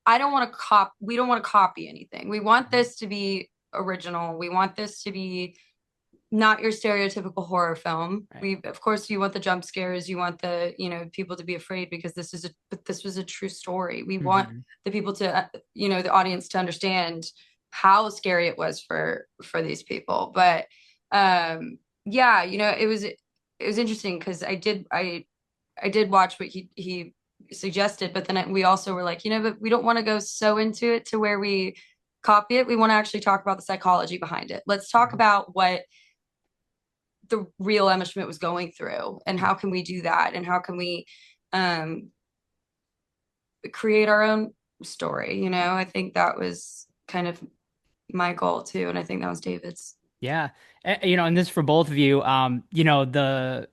want to we don't want to copy anything. We want this to be original. We want this to be not your stereotypical horror film. Right. We, of course, you want the jump scares, you want the, people to be afraid because but this was a true story. We want the people to, the audience to understand how scary it was for these people. But yeah, it was interesting because I did watch what he suggested, but then we also were like, but we don't want to go so into it to where we copy it. We want to actually talk about the psychology behind it. Let's talk about what the real Emma Schmidt was going through, and how can we do that, and how can we create our own story. I think that was kind of my goal too, and I think that was David's. Yeah, and this for both of you. The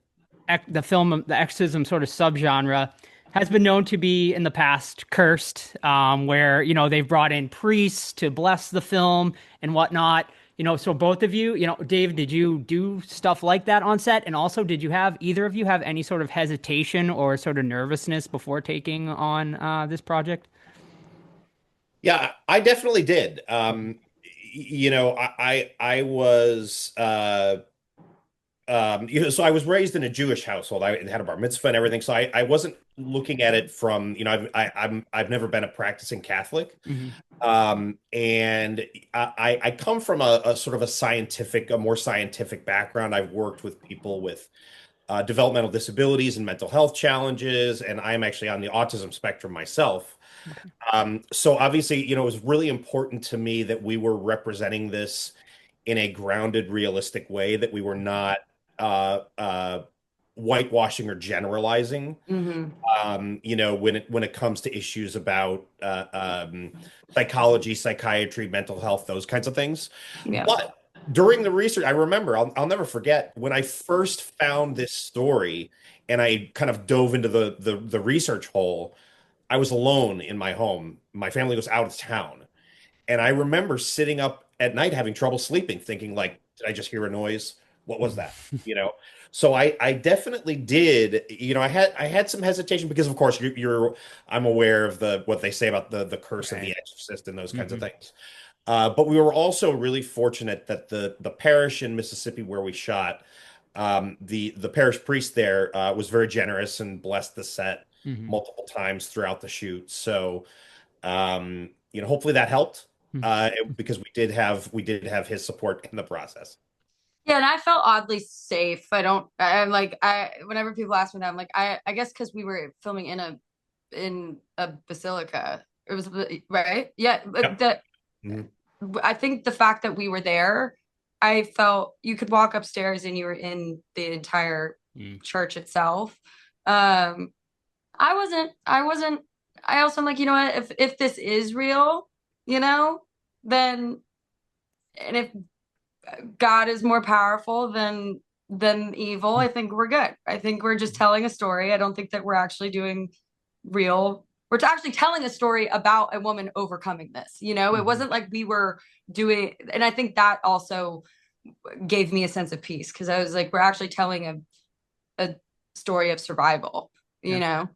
film, the exorcism sort of subgenre, has been known to be in the past cursed, where they've brought in priests to bless the film and whatnot. So both of you, Dave, did you do stuff like that on set? And also, did either of you have any sort of hesitation or sort of nervousness before taking on this project? Yeah, I definitely did. I was so I was raised in a Jewish household. I had a bar mitzvah and everything. So I wasn't looking at it from, I've never been a practicing Catholic. And I come from a sort of a more scientific background. I've worked with people with developmental disabilities and mental health challenges, and I'm actually on the autism spectrum myself. So obviously, it was really important to me that we were representing this in a grounded, realistic way, that we were not whitewashing or generalizing. When it comes to issues about psychology, psychiatry, mental health, those kinds of things. Yeah. But during the research, I remember, I'll never forget when I first found this story and I kind of dove into the research hole. I was alone in my home. My family was out of town. And I remember sitting up at night having trouble sleeping, thinking like, did I just hear a noise? What was that? So I definitely did. I had some hesitation because, of course, I'm aware of what they say about the curse of the exorcist and those kinds of things. But we were also really fortunate that the parish in Mississippi where we shot, the parish priest there was very generous and blessed the set multiple times throughout the shoot. So hopefully that helped, because we did have his support in the process. Yeah, and I felt oddly safe. Whenever people ask me that, I'm like, I guess because we were filming in a basilica. It was right. Yeah, but Yep. I think the fact that we were there, I felt you could walk upstairs and you were in the entire church itself. I also am like, if this is real, then, and if God is more powerful than evil, I think we're good. I think we're just telling a story. I don't think that we're actually doing real. We're actually telling a story about a woman overcoming this. It wasn't like we were doing, and I think that also gave me a sense of peace because I was like, we're actually telling a story of survival. Yeah.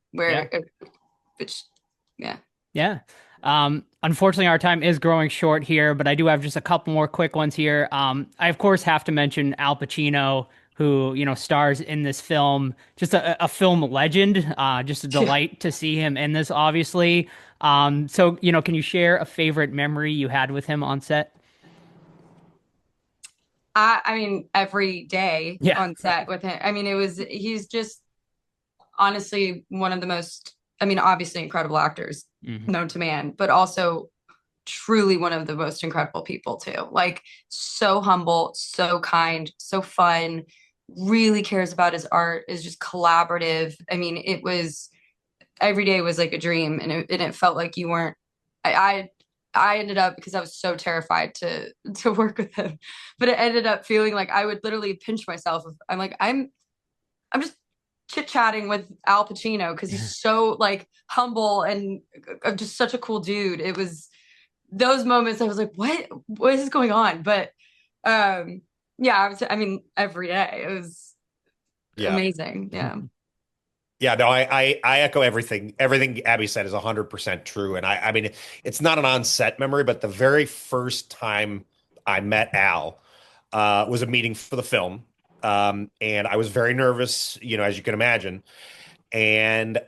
Unfortunately, our time is growing short here, but I do have just a couple more quick ones here. I, of course, have to mention Al Pacino, who, stars in this film. Just a film legend. Just a delight to see him in this, obviously. So, can you share a favorite memory you had with him on set? I mean, every day on set with him. I mean, he's just honestly one of the most, obviously incredible actors known to man, but also truly one of the most incredible people too. Like, so humble, so kind, so fun, really cares about his art, is just collaborative. Every day was like a dream, and it felt like you weren't. I ended up, because I was so terrified to work with him, but it ended up feeling like I would literally pinch myself. I'm like, I'm just chit-chatting with Al Pacino because he's so like humble and just such a cool dude. It was those moments I was like, what is going on? But yeah, I mean, every day it was Yeah. amazing. Yeah. Yeah, no, I echo everything. Everything Abby said is 100% true. And I mean, it's not an on-set memory, but the very first time I met Al was a meeting for the film. And I was very nervous, as you can imagine. And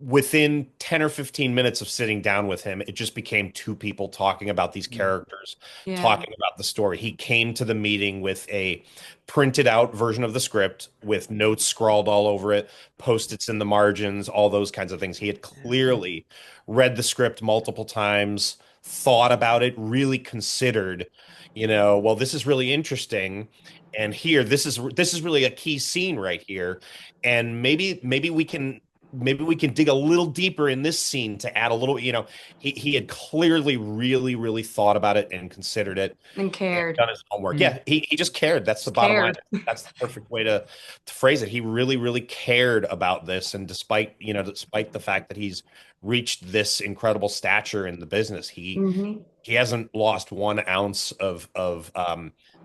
within 10 or 15 minutes of sitting down with him, it just became two people talking about these characters, Yeah. talking about the story. He came to the meeting with a printed out version of the script with notes scrawled all over it, post-its in the margins, all those kinds of things. He had clearly read the script multiple times, thought about it, really considered, well, this is really interesting. And here, this is really a key scene right here. And maybe we can dig a little deeper in this scene to add a little, he had clearly really thought about it and considered it And cared. done his homework. Yeah, he just cared. That's the bottom line. That's the perfect way to phrase it. He really cared about this. And despite the fact that he's reached this incredible stature in the business, he hasn't lost 1 ounce of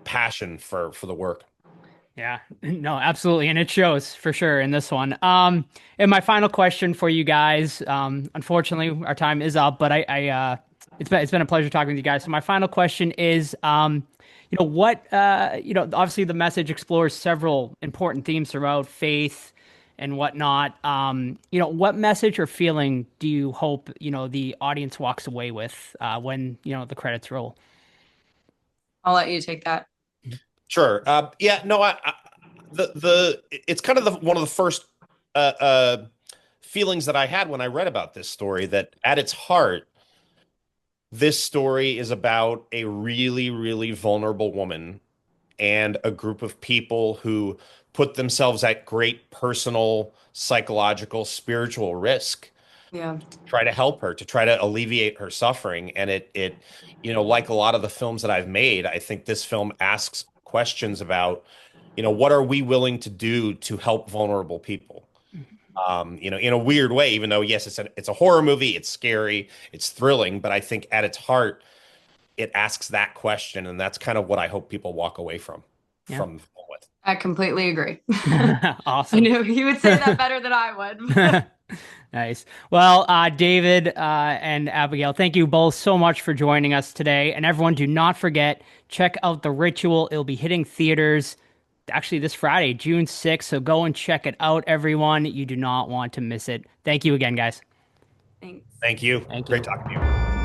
passion for the work. Yeah, no, absolutely. And it shows for sure in this one. And my final question for you guys, unfortunately our time is up, but it's been a pleasure talking with you guys. So my final question is, obviously the message explores several important themes throughout faith and whatnot. What message or feeling do you hope, the audience walks away with, when, the credits roll? I'll let you take that. Sure. Yeah. No. It's kind of one of the first feelings that I had when I read about this story. That at its heart, this story is about a really vulnerable woman and a group of people who put themselves at great personal, psychological, spiritual risk. Yeah. To try to help her, to try to alleviate her suffering. And it, like a lot of the films that I've made, I think this film asks questions about, what are we willing to do to help vulnerable people? In a weird way, even though, yes, it's a horror movie, it's scary, it's thrilling, but I think at its heart, it asks that question. And that's kind of what I hope people walk away from the film with. I completely agree. Awesome. I knew you would say that better than I would. Nice. Well, David and Abigail, thank you both so much for joining us today. And everyone, do not forget, check out The Ritual. It'll be hitting theaters actually this Friday, June 6th. So go and check it out, everyone. You do not want to miss it. Thank you again, guys. Thanks. Thank you. Thank you. Great talking to you.